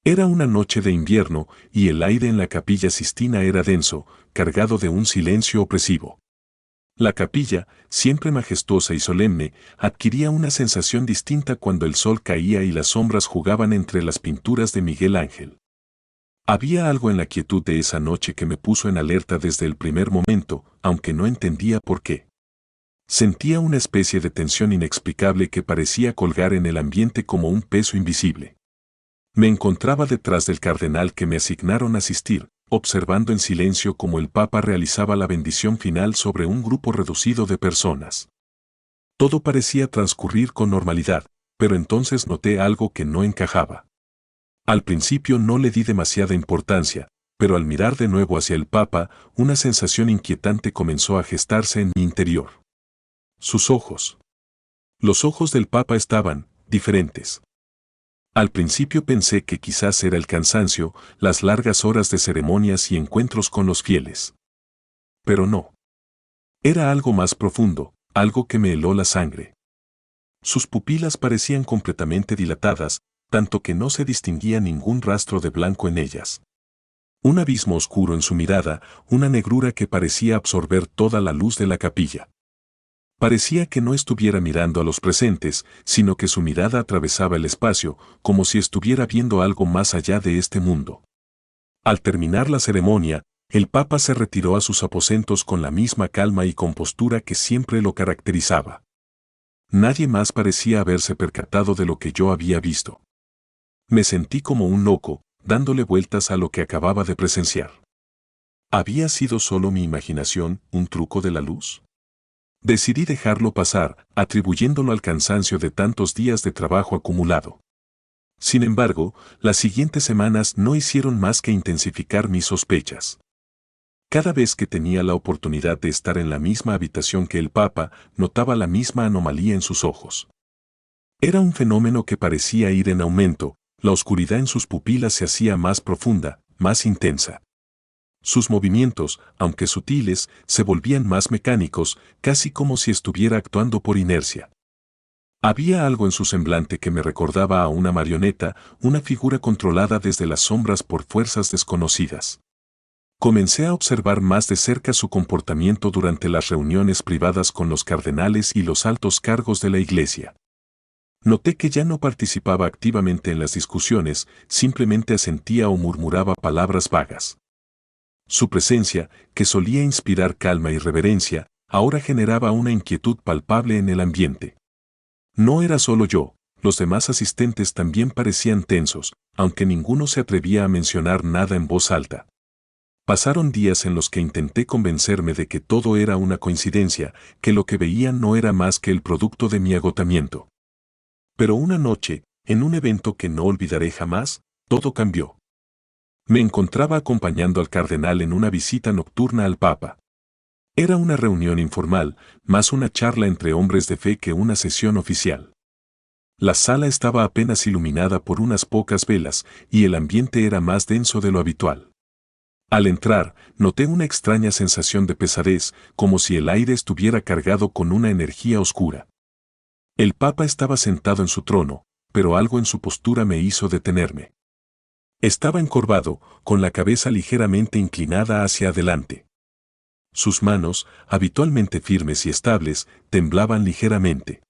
Era una noche de invierno y el aire en la Capilla Sistina era denso, cargado de un silencio opresivo. La capilla, siempre majestuosa y solemne, adquiría una sensación distinta cuando el sol caía y las sombras jugaban entre las pinturas de Miguel Ángel. Había algo en la quietud de esa noche que me puso en alerta desde el primer momento, aunque no entendía por qué. Sentía una especie de tensión inexplicable que parecía colgar en el ambiente como un peso invisible. Me encontraba detrás del cardenal que me asignaron asistir, observando en silencio cómo el Papa realizaba la bendición final sobre un grupo reducido de personas. Todo parecía transcurrir con normalidad, pero entonces noté algo que no encajaba. Al principio no le di demasiada importancia, pero al mirar de nuevo hacia el Papa, una sensación inquietante comenzó a gestarse en mi interior. Sus ojos. Los ojos del Papa estaban diferentes. Al principio pensé que quizás era el cansancio, las largas horas de ceremonias y encuentros con los fieles. Pero no. Era algo más profundo, algo que me heló la sangre. Sus pupilas parecían completamente dilatadas, tanto que no se distinguía ningún rastro de blanco en ellas. Un abismo oscuro en su mirada, una negrura que parecía absorber toda la luz de la capilla. Parecía que no estuviera mirando a los presentes, sino que su mirada atravesaba el espacio, como si estuviera viendo algo más allá de este mundo. Al terminar la ceremonia, el Papa se retiró a sus aposentos con la misma calma y compostura que siempre lo caracterizaba. Nadie más parecía haberse percatado de lo que yo había visto. Me sentí como un loco, dándole vueltas a lo que acababa de presenciar. ¿Había sido solo mi imaginación, un truco de la luz? Decidí dejarlo pasar, atribuyéndolo al cansancio de tantos días de trabajo acumulado. Sin embargo, las siguientes semanas no hicieron más que intensificar mis sospechas. Cada vez que tenía la oportunidad de estar en la misma habitación que el Papa, notaba la misma anomalía en sus ojos. Era un fenómeno que parecía ir en aumento, la oscuridad en sus pupilas se hacía más profunda, más intensa. Sus movimientos, aunque sutiles, se volvían más mecánicos, casi como si estuviera actuando por inercia. Había algo en su semblante que me recordaba a una marioneta, una figura controlada desde las sombras por fuerzas desconocidas. Comencé a observar más de cerca su comportamiento durante las reuniones privadas con los cardenales y los altos cargos de la iglesia. Noté que ya no participaba activamente en las discusiones, simplemente asentía o murmuraba palabras vagas. Su presencia, que solía inspirar calma y reverencia, ahora generaba una inquietud palpable en el ambiente. No era solo yo, los demás asistentes también parecían tensos, aunque ninguno se atrevía a mencionar nada en voz alta. Pasaron días en los que intenté convencerme de que todo era una coincidencia, que lo que veía no era más que el producto de mi agotamiento. Pero una noche, en un evento que no olvidaré jamás, todo cambió. Me encontraba acompañando al cardenal en una visita nocturna al Papa. Era una reunión informal, más una charla entre hombres de fe que una sesión oficial. La sala estaba apenas iluminada por unas pocas velas y el ambiente era más denso de lo habitual. Al entrar, noté una extraña sensación de pesadez, como si el aire estuviera cargado con una energía oscura. El Papa estaba sentado en su trono, pero algo en su postura me hizo detenerme. Estaba encorvado, con la cabeza ligeramente inclinada hacia adelante. Sus manos, habitualmente firmes y estables, temblaban ligeramente.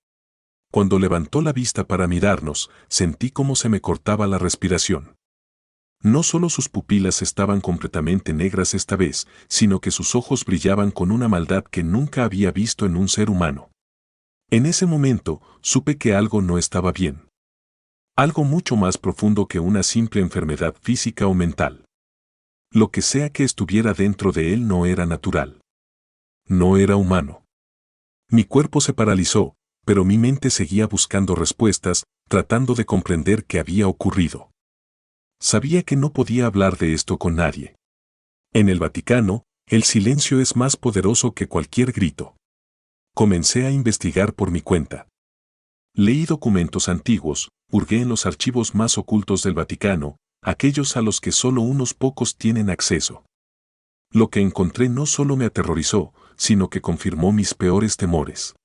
Cuando levantó la vista para mirarnos, sentí cómo se me cortaba la respiración. No solo sus pupilas estaban completamente negras esta vez, sino que sus ojos brillaban con una maldad que nunca había visto en un ser humano. En ese momento, supe que algo no estaba bien. Algo mucho más profundo que una simple enfermedad física o mental. Lo que sea que estuviera dentro de él no era natural. No era humano. Mi cuerpo se paralizó, pero mi mente seguía buscando respuestas, tratando de comprender qué había ocurrido. Sabía que no podía hablar de esto con nadie. En el Vaticano, el silencio es más poderoso que cualquier grito. Comencé a investigar por mi cuenta. Leí documentos antiguos, hurgué en los archivos más ocultos del Vaticano, aquellos a los que solo unos pocos tienen acceso. Lo que encontré no solo me aterrorizó, sino que confirmó mis peores temores.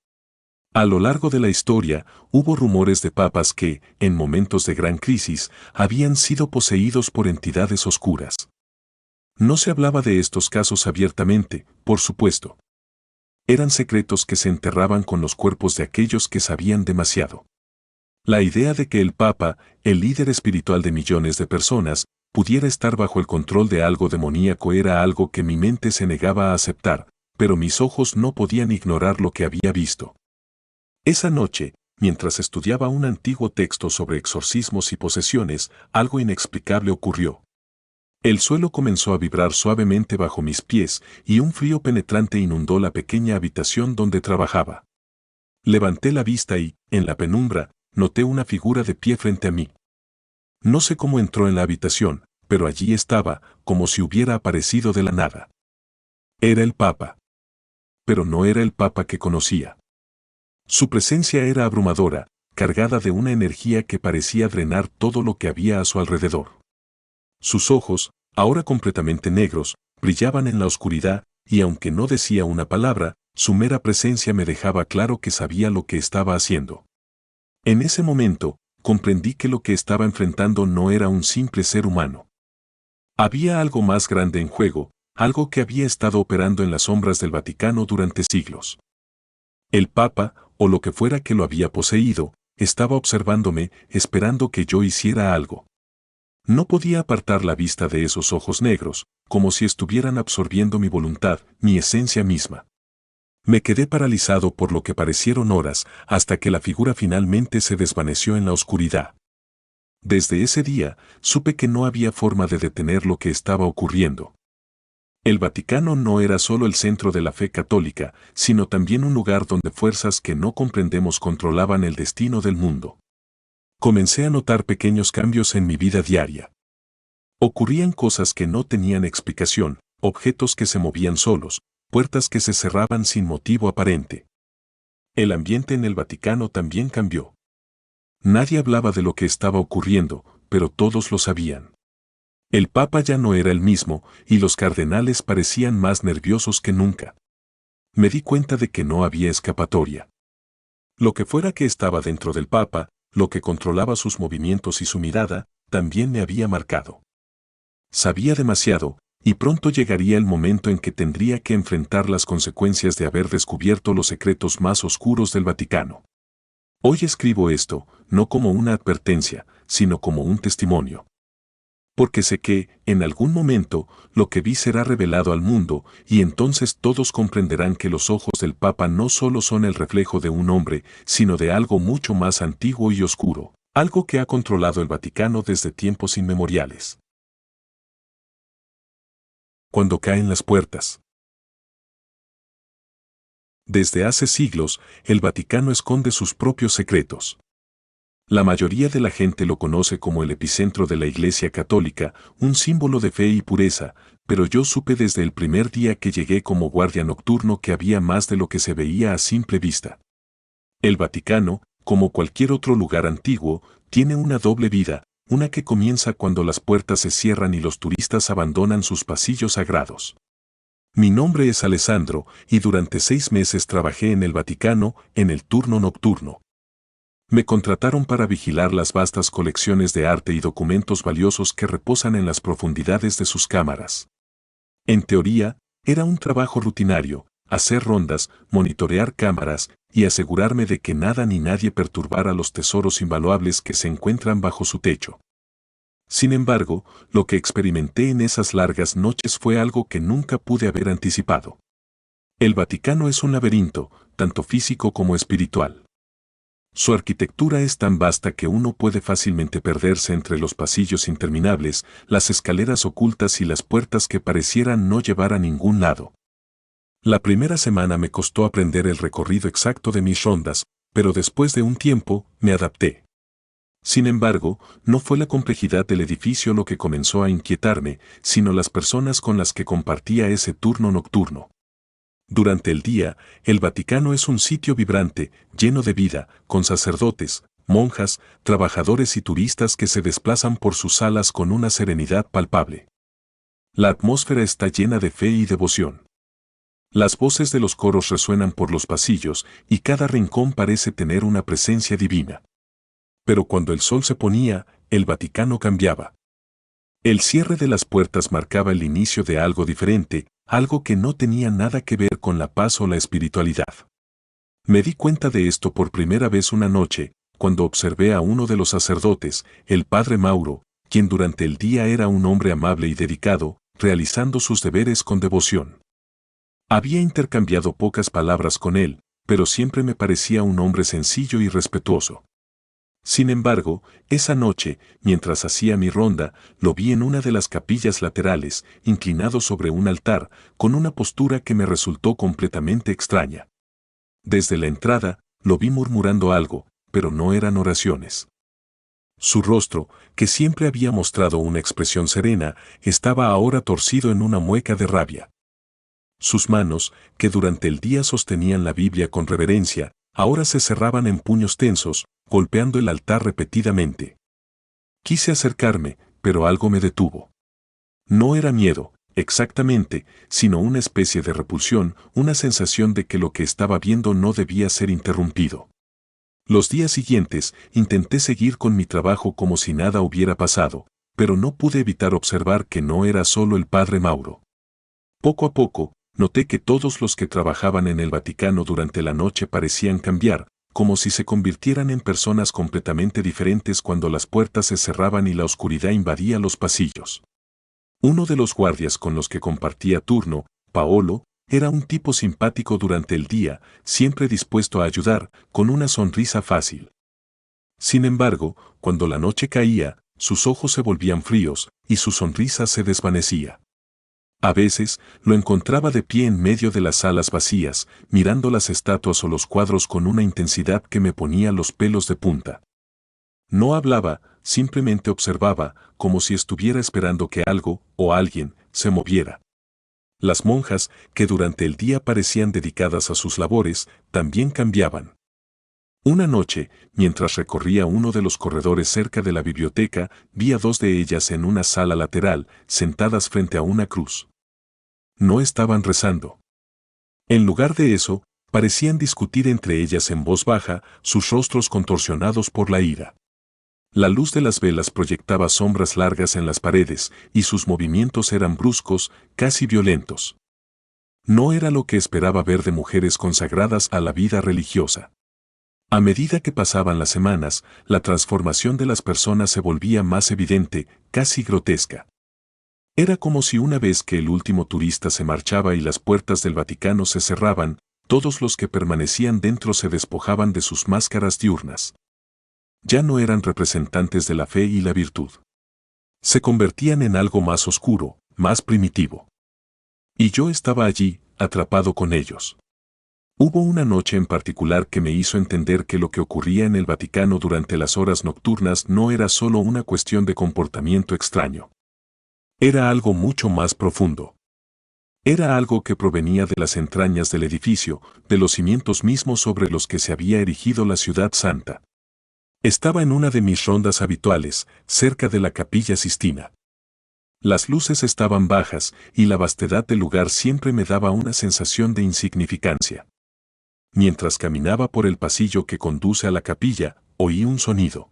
A lo largo de la historia, hubo rumores de papas que, en momentos de gran crisis, habían sido poseídos por entidades oscuras. No se hablaba de estos casos abiertamente, por supuesto. Eran secretos que se enterraban con los cuerpos de aquellos que sabían demasiado. La idea de que el Papa, el líder espiritual de millones de personas, pudiera estar bajo el control de algo demoníaco era algo que mi mente se negaba a aceptar, pero mis ojos no podían ignorar lo que había visto. Esa noche, mientras estudiaba un antiguo texto sobre exorcismos y posesiones, algo inexplicable ocurrió. El suelo comenzó a vibrar suavemente bajo mis pies y un frío penetrante inundó la pequeña habitación donde trabajaba. Levanté la vista y, en la penumbra, noté una figura de pie frente a mí. No sé cómo entró en la habitación, pero allí estaba, como si hubiera aparecido de la nada. Era el Papa. Pero no era el Papa que conocía. Su presencia era abrumadora, cargada de una energía que parecía drenar todo lo que había a su alrededor. Sus ojos, ahora completamente negros, brillaban en la oscuridad, y aunque no decía una palabra, su mera presencia me dejaba claro que sabía lo que estaba haciendo. En ese momento, comprendí que lo que estaba enfrentando no era un simple ser humano. Había algo más grande en juego, algo que había estado operando en las sombras del Vaticano durante siglos. El Papa, o lo que fuera que lo había poseído, estaba observándome, esperando que yo hiciera algo. No podía apartar la vista de esos ojos negros, como si estuvieran absorbiendo mi voluntad, mi esencia misma. Me quedé paralizado por lo que parecieron horas, hasta que la figura finalmente se desvaneció en la oscuridad. Desde ese día, supe que no había forma de detener lo que estaba ocurriendo. El Vaticano no era solo el centro de la fe católica, sino también un lugar donde fuerzas que no comprendemos controlaban el destino del mundo. Comencé a notar pequeños cambios en mi vida diaria. Ocurrían cosas que no tenían explicación, objetos que se movían solos, puertas que se cerraban sin motivo aparente. El ambiente en el Vaticano también cambió. Nadie hablaba de lo que estaba ocurriendo, pero todos lo sabían. El Papa ya no era el mismo, y los cardenales parecían más nerviosos que nunca. Me di cuenta de que no había escapatoria. Lo que fuera que estaba dentro del Papa, lo que controlaba sus movimientos y su mirada, también me había marcado. Sabía demasiado, y pronto llegaría el momento en que tendría que enfrentar las consecuencias de haber descubierto los secretos más oscuros del Vaticano. Hoy escribo esto, no como una advertencia, sino como un testimonio. Porque sé que, en algún momento, lo que vi será revelado al mundo, y entonces todos comprenderán que los ojos del Papa no solo son el reflejo de un hombre, sino de algo mucho más antiguo y oscuro, algo que ha controlado el Vaticano desde tiempos inmemoriales. Cuando caen las puertas. Desde hace siglos, el Vaticano esconde sus propios secretos. La mayoría de la gente lo conoce como el epicentro de la Iglesia Católica, un símbolo de fe y pureza, pero yo supe desde el primer día que llegué como guardia nocturno que había más de lo que se veía a simple vista. El Vaticano, como cualquier otro lugar antiguo, tiene una doble vida, una que comienza cuando las puertas se cierran y los turistas abandonan sus pasillos sagrados. Mi nombre es Alessandro, y durante 6 meses trabajé en el Vaticano, en el turno nocturno. Me contrataron para vigilar las vastas colecciones de arte y documentos valiosos que reposan en las profundidades de sus cámaras. En teoría, era un trabajo rutinario, hacer rondas, monitorear cámaras y asegurarme de que nada ni nadie perturbara los tesoros invaluables que se encuentran bajo su techo. Sin embargo, lo que experimenté en esas largas noches fue algo que nunca pude haber anticipado. El Vaticano es un laberinto, tanto físico como espiritual. Su arquitectura es tan vasta que uno puede fácilmente perderse entre los pasillos interminables, las escaleras ocultas y las puertas que parecieran no llevar a ningún lado. La primera semana me costó aprender el recorrido exacto de mis rondas, pero después de un tiempo, me adapté. Sin embargo, no fue la complejidad del edificio lo que comenzó a inquietarme, sino las personas con las que compartía ese turno nocturno. Durante el día, el Vaticano es un sitio vibrante, lleno de vida, con sacerdotes, monjas, trabajadores y turistas que se desplazan por sus salas con una serenidad palpable. La atmósfera está llena de fe y devoción. Las voces de los coros resuenan por los pasillos y cada rincón parece tener una presencia divina. Pero cuando el sol se ponía, el Vaticano cambiaba. El cierre de las puertas marcaba el inicio de algo diferente, algo que no tenía nada que ver con la paz o la espiritualidad. Me di cuenta de esto por primera vez una noche, cuando observé a uno de los sacerdotes, el padre Mauro, quien durante el día era un hombre amable y dedicado, realizando sus deberes con devoción. Había intercambiado pocas palabras con él, pero siempre me parecía un hombre sencillo y respetuoso. Sin embargo, esa noche, mientras hacía mi ronda, lo vi en una de las capillas laterales, inclinado sobre un altar, con una postura que me resultó completamente extraña. Desde la entrada, lo vi murmurando algo, pero no eran oraciones. Su rostro, que siempre había mostrado una expresión serena, estaba ahora torcido en una mueca de rabia. Sus manos, que durante el día sostenían la Biblia con reverencia, ahora se cerraban en puños tensos, golpeando el altar repetidamente. Quise acercarme, pero algo me detuvo. No era miedo, exactamente, sino una especie de repulsión, una sensación de que lo que estaba viendo no debía ser interrumpido. Los días siguientes intenté seguir con mi trabajo como si nada hubiera pasado, pero no pude evitar observar que no era solo el padre Mauro. Poco a poco, noté que todos los que trabajaban en el Vaticano durante la noche parecían cambiar, como si se convirtieran en personas completamente diferentes cuando las puertas se cerraban y la oscuridad invadía los pasillos. Uno de los guardias con los que compartía turno, Paolo, era un tipo simpático durante el día, siempre dispuesto a ayudar, con una sonrisa fácil. Sin embargo, cuando la noche caía, sus ojos se volvían fríos y su sonrisa se desvanecía. A veces, lo encontraba de pie en medio de las salas vacías, mirando las estatuas o los cuadros con una intensidad que me ponía los pelos de punta. No hablaba, simplemente observaba, como si estuviera esperando que algo, o alguien, se moviera. Las monjas, que durante el día parecían dedicadas a sus labores, también cambiaban. Una noche, mientras recorría uno de los corredores cerca de la biblioteca, vi a 2 de ellas en una sala lateral, sentadas frente a una cruz. No estaban rezando. En lugar de eso, Parecían discutir entre ellas en voz baja, sus rostros contorsionados por la ira. La luz de las velas proyectaba sombras largas en las paredes, y sus movimientos eran bruscos, casi violentos. No era lo que esperaba ver de mujeres consagradas a la vida religiosa. A medida que pasaban las semanas, la transformación de las personas se volvía más evidente, casi grotesca. Era como si una vez que el último turista se marchaba y las puertas del Vaticano se cerraban, todos los que permanecían dentro se despojaban de sus máscaras diurnas. Ya no eran representantes de la fe y la virtud. Se convertían en algo más oscuro, más primitivo. Y yo estaba allí, atrapado con ellos. Hubo una noche en particular que me hizo entender que lo que ocurría en el Vaticano durante las horas nocturnas no era solo una cuestión de comportamiento extraño. Era algo mucho más profundo. Era algo que provenía de las entrañas del edificio, de los cimientos mismos sobre los que se había erigido la ciudad santa. Estaba en una de mis rondas habituales, cerca de la Capilla Sistina. Las luces estaban bajas y la vastedad del lugar siempre me daba una sensación de insignificancia. Mientras caminaba por el pasillo que conduce a la capilla, oí un sonido.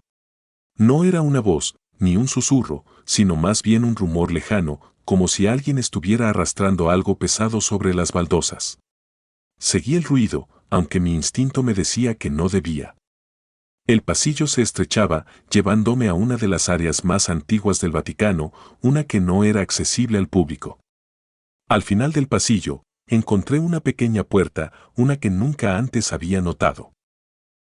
No era una voz, ni un susurro, sino más bien un rumor lejano, como si alguien estuviera arrastrando algo pesado sobre las baldosas. Seguí el ruido, aunque mi instinto me decía que no debía. El pasillo se estrechaba, llevándome a una de las áreas más antiguas del Vaticano, una que no era accesible al público. Al final del pasillo, encontré una pequeña puerta, una que nunca antes había notado.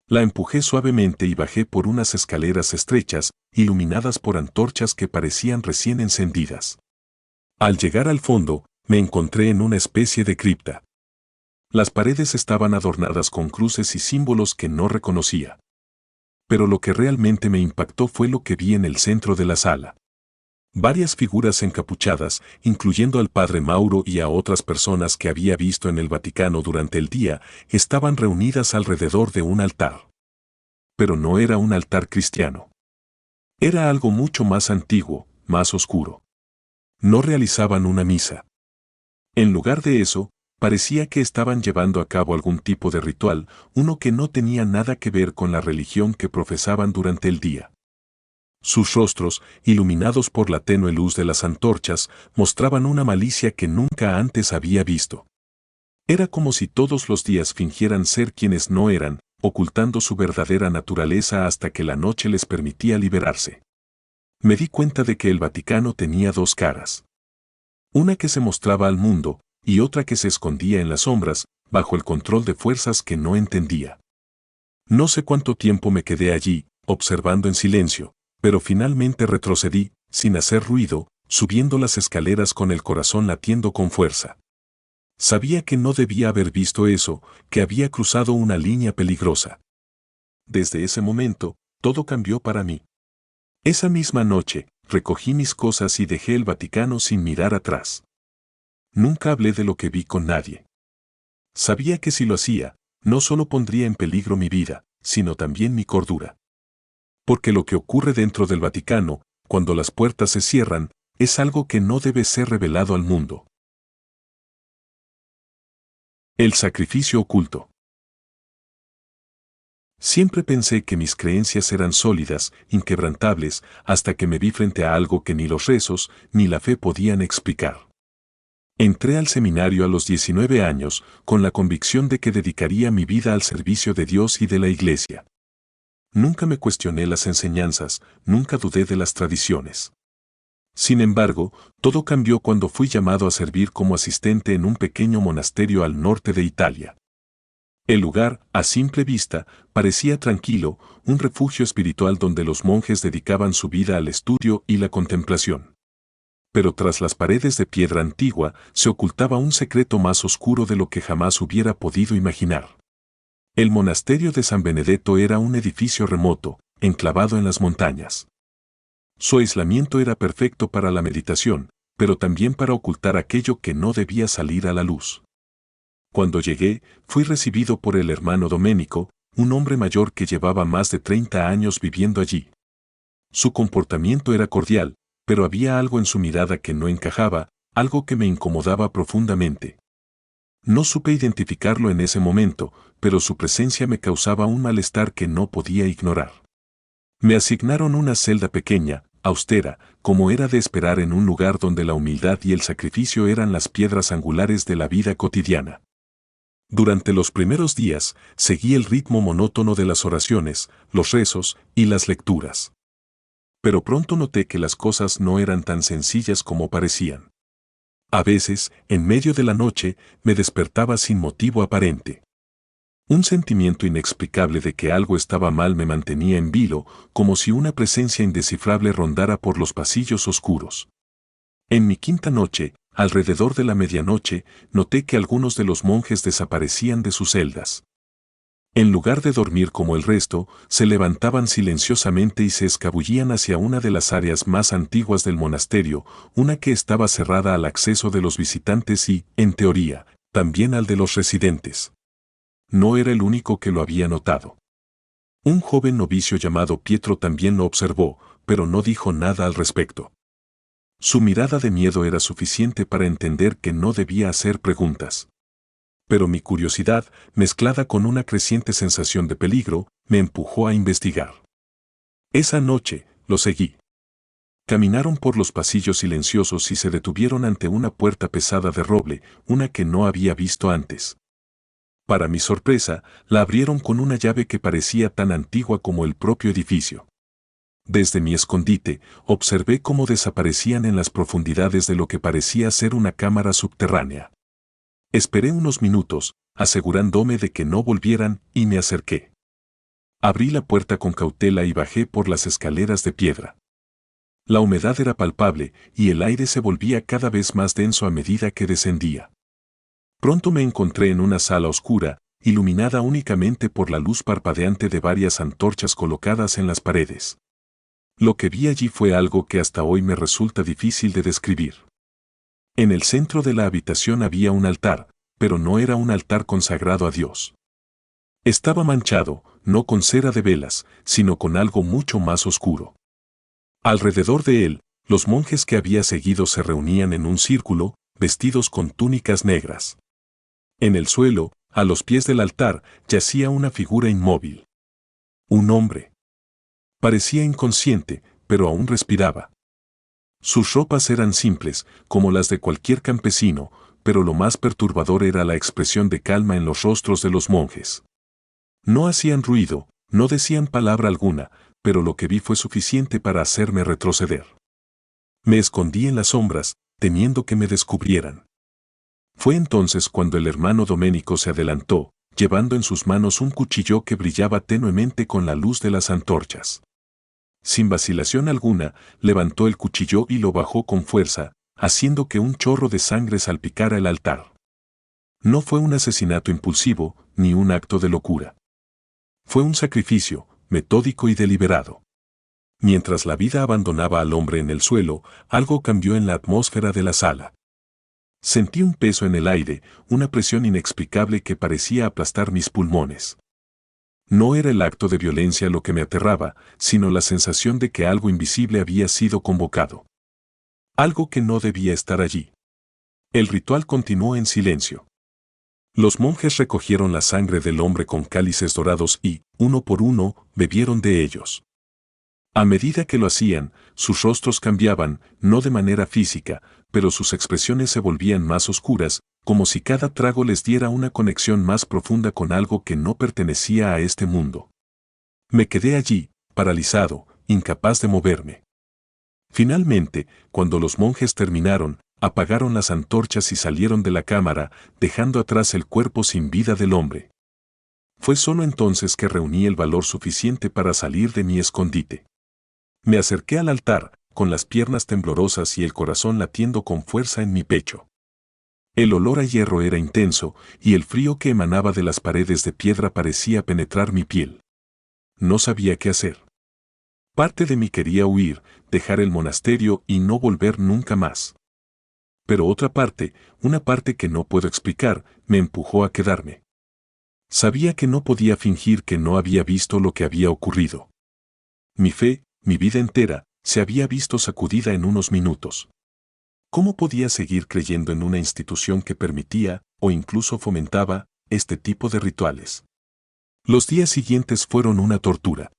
La empujé suavemente y bajé por unas escaleras estrechas, iluminadas por antorchas que parecían recién encendidas. Al llegar al fondo, me encontré en una especie de cripta. Las paredes estaban adornadas con cruces y símbolos que no reconocía. Pero lo que realmente me impactó fue lo que vi en el centro de la sala. Varias figuras encapuchadas, incluyendo al padre Mauro y a otras personas que había visto en el Vaticano durante el día, estaban reunidas alrededor de un altar. Pero no era un altar cristiano. Era algo mucho más antiguo, más oscuro. No realizaban una misa. En lugar de eso, parecía que estaban llevando a cabo algún tipo de ritual, uno que no tenía nada que ver con la religión que profesaban durante el día. Sus rostros, iluminados por la tenue luz de las antorchas, mostraban una malicia que nunca antes había visto. Era como si todos los días fingieran ser quienes no eran, ocultando su verdadera naturaleza hasta que la noche les permitía liberarse. Me di cuenta de que el Vaticano tenía dos caras. Una que se mostraba al mundo, y otra que se escondía en las sombras, bajo el control de fuerzas que no entendía. No sé cuánto tiempo me quedé allí, observando en silencio, pero finalmente retrocedí, sin hacer ruido, subiendo las escaleras con el corazón latiendo con fuerza. Sabía que no debía haber visto eso, que había cruzado una línea peligrosa. Desde ese momento, todo cambió para mí. Esa misma noche, recogí mis cosas y dejé el Vaticano sin mirar atrás. Nunca hablé de lo que vi con nadie. Sabía que si lo hacía, no solo pondría en peligro mi vida, sino también mi cordura. Porque lo que ocurre dentro del Vaticano, cuando las puertas se cierran, es algo que no debe ser revelado al mundo. El sacrificio oculto. Siempre pensé que mis creencias eran sólidas, inquebrantables, hasta que me vi frente a algo que ni los rezos ni la fe podían explicar. Entré al seminario a los 19 años, con la convicción de que dedicaría mi vida al servicio de Dios y de la Iglesia. Nunca me cuestioné las enseñanzas, nunca dudé de las tradiciones. Sin embargo, todo cambió cuando fui llamado a servir como asistente en un pequeño monasterio al norte de Italia. El lugar, a simple vista, parecía tranquilo, un refugio espiritual donde los monjes dedicaban su vida al estudio y la contemplación. Pero tras las paredes de piedra antigua se ocultaba un secreto más oscuro de lo que jamás hubiera podido imaginar. El monasterio de San Benedetto era un edificio remoto, enclavado en las montañas. Su aislamiento era perfecto para la meditación, pero también para ocultar aquello que no debía salir a la luz. Cuando llegué, fui recibido por el hermano Domenico, un hombre mayor que llevaba más de 30 años viviendo allí. Su comportamiento era cordial, pero había algo en su mirada que no encajaba, algo que me incomodaba profundamente. No supe identificarlo en ese momento, pero su presencia me causaba un malestar que no podía ignorar. Me asignaron una celda pequeña, austera, como era de esperar en un lugar donde la humildad y el sacrificio eran las piedras angulares de la vida cotidiana. Durante los primeros días, seguí el ritmo monótono de las oraciones, los rezos y las lecturas. Pero pronto noté que las cosas no eran tan sencillas como parecían. A veces, en medio de la noche, me despertaba sin motivo aparente. Un sentimiento inexplicable de que algo estaba mal me mantenía en vilo, como si una presencia indescifrable rondara por los pasillos oscuros. En mi quinta noche, alrededor de la medianoche, noté que algunos de los monjes desaparecían de sus celdas. En lugar de dormir como el resto, se levantaban silenciosamente y se escabullían hacia una de las áreas más antiguas del monasterio, una que estaba cerrada al acceso de los visitantes y, en teoría, también al de los residentes. No era el único que lo había notado. Un joven novicio llamado Pietro también lo observó, pero no dijo nada al respecto. Su mirada de miedo era suficiente para entender que no debía hacer preguntas. Pero mi curiosidad, mezclada con una creciente sensación de peligro, me empujó a investigar. Esa noche, lo seguí. Caminaron por los pasillos silenciosos y se detuvieron ante una puerta pesada de roble, una que no había visto antes. Para mi sorpresa, la abrieron con una llave que parecía tan antigua como el propio edificio. Desde mi escondite, observé cómo desaparecían en las profundidades de lo que parecía ser una cámara subterránea. Esperé unos minutos, asegurándome de que no volvieran, y me acerqué. Abrí la puerta con cautela y bajé por las escaleras de piedra. La humedad era palpable, y el aire se volvía cada vez más denso a medida que descendía. Pronto me encontré en una sala oscura, iluminada únicamente por la luz parpadeante de varias antorchas colocadas en las paredes. Lo que vi allí fue algo que hasta hoy me resulta difícil de describir. En el centro de la habitación había un altar, pero no era un altar consagrado a Dios. Estaba manchado, no con cera de velas, sino con algo mucho más oscuro. Alrededor de él, los monjes que había seguido se reunían en un círculo, vestidos con túnicas negras. En el suelo, a los pies del altar, yacía una figura inmóvil. Un hombre. Parecía inconsciente, pero aún respiraba. Sus ropas eran simples, como las de cualquier campesino, pero lo más perturbador era la expresión de calma en los rostros de los monjes. No hacían ruido, no decían palabra alguna, pero lo que vi fue suficiente para hacerme retroceder. Me escondí en las sombras, temiendo que me descubrieran. Fue entonces cuando el hermano Doménico se adelantó, llevando en sus manos un cuchillo que brillaba tenuemente con la luz de las antorchas. Sin vacilación alguna, levantó el cuchillo y lo bajó con fuerza, haciendo que un chorro de sangre salpicara el altar. No fue un asesinato impulsivo, ni un acto de locura. Fue un sacrificio, metódico y deliberado. Mientras la vida abandonaba al hombre en el suelo, algo cambió en la atmósfera de la sala. Sentí un peso en el aire, una presión inexplicable que parecía aplastar mis pulmones. No era el acto de violencia lo que me aterraba, sino la sensación de que algo invisible había sido convocado. Algo que no debía estar allí. El ritual continuó en silencio. Los monjes recogieron la sangre del hombre con cálices dorados y, uno por uno, bebieron de ellos. A medida que lo hacían, sus rostros cambiaban, no de manera física, pero sus expresiones se volvían más oscuras, como si cada trago les diera una conexión más profunda con algo que no pertenecía a este mundo. Me quedé allí, paralizado, incapaz de moverme. Finalmente, cuando los monjes terminaron, apagaron las antorchas y salieron de la cámara, dejando atrás el cuerpo sin vida del hombre. Fue solo entonces que reuní el valor suficiente para salir de mi escondite. Me acerqué al altar, con las piernas temblorosas y el corazón latiendo con fuerza en mi pecho. El olor a hierro era intenso, y el frío que emanaba de las paredes de piedra parecía penetrar mi piel. No sabía qué hacer. Parte de mí quería huir, dejar el monasterio y no volver nunca más. Pero otra parte, una parte que no puedo explicar, me empujó a quedarme. Sabía que no podía fingir que no había visto lo que había ocurrido. Mi fe, mi vida entera, se había visto sacudida en unos minutos. ¿Cómo podía seguir creyendo en una institución que permitía, o incluso fomentaba, este tipo de rituales? Los días siguientes fueron una tortura.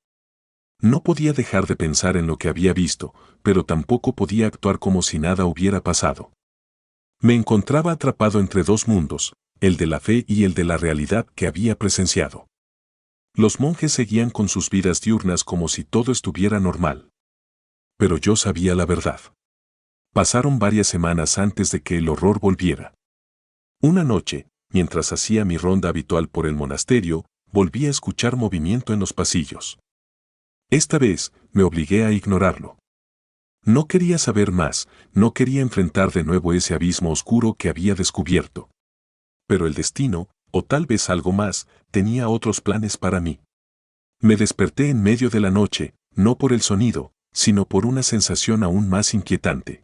No podía dejar de pensar en lo que había visto, pero tampoco podía actuar como si nada hubiera pasado. Me encontraba atrapado entre dos mundos, el de la fe y el de la realidad que había presenciado. Los monjes seguían con sus vidas diurnas como si todo estuviera normal. Pero yo sabía la verdad. Pasaron varias semanas antes de que el horror volviera. Una noche, mientras hacía mi ronda habitual por el monasterio, volví a escuchar movimiento en los pasillos. Esta vez, me obligué a ignorarlo. No quería saber más, no quería enfrentar de nuevo ese abismo oscuro que había descubierto. Pero el destino, o tal vez algo más, tenía otros planes para mí. Me desperté en medio de la noche, no por el sonido, sino por una sensación aún más inquietante.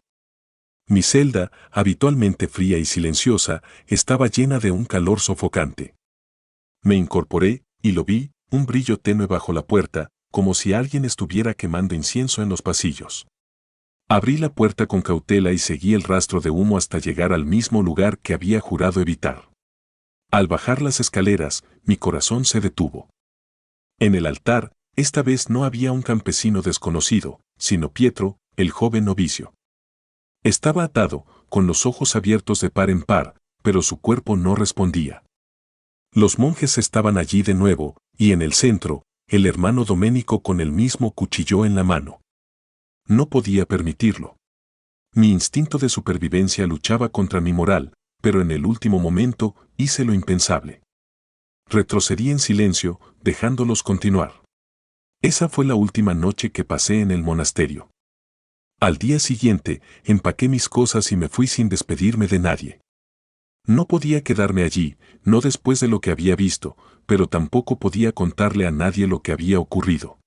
Mi celda, habitualmente fría y silenciosa, estaba llena de un calor sofocante. Me incorporé, y lo vi, un brillo tenue bajo la puerta, como si alguien estuviera quemando incienso en los pasillos. Abrí la puerta con cautela y seguí el rastro de humo hasta llegar al mismo lugar que había jurado evitar. Al bajar las escaleras, mi corazón se detuvo. En el altar, esta vez no había un campesino desconocido, sino Pietro, el joven novicio. Estaba atado, con los ojos abiertos de par en par, pero su cuerpo no respondía. Los monjes estaban allí de nuevo, y en el centro, el hermano Doménico con el mismo cuchillo en la mano. No podía permitirlo. Mi instinto de supervivencia luchaba contra mi moral, pero en el último momento hice lo impensable. Retrocedí en silencio, dejándolos continuar. Esa fue la última noche que pasé en el monasterio. Al día siguiente, empaqué mis cosas y me fui sin despedirme de nadie. No podía quedarme allí, no después de lo que había visto, pero tampoco podía contarle a nadie lo que había ocurrido.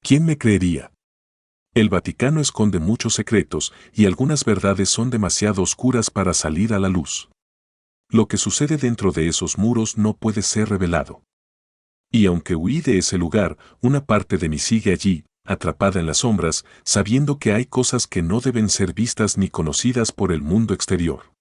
¿Quién me creería? El Vaticano esconde muchos secretos y algunas verdades son demasiado oscuras para salir a la luz. Lo que sucede dentro de esos muros no puede ser revelado. Y aunque huí de ese lugar, una parte de mí sigue allí, atrapada en las sombras, sabiendo que hay cosas que no deben ser vistas ni conocidas por el mundo exterior.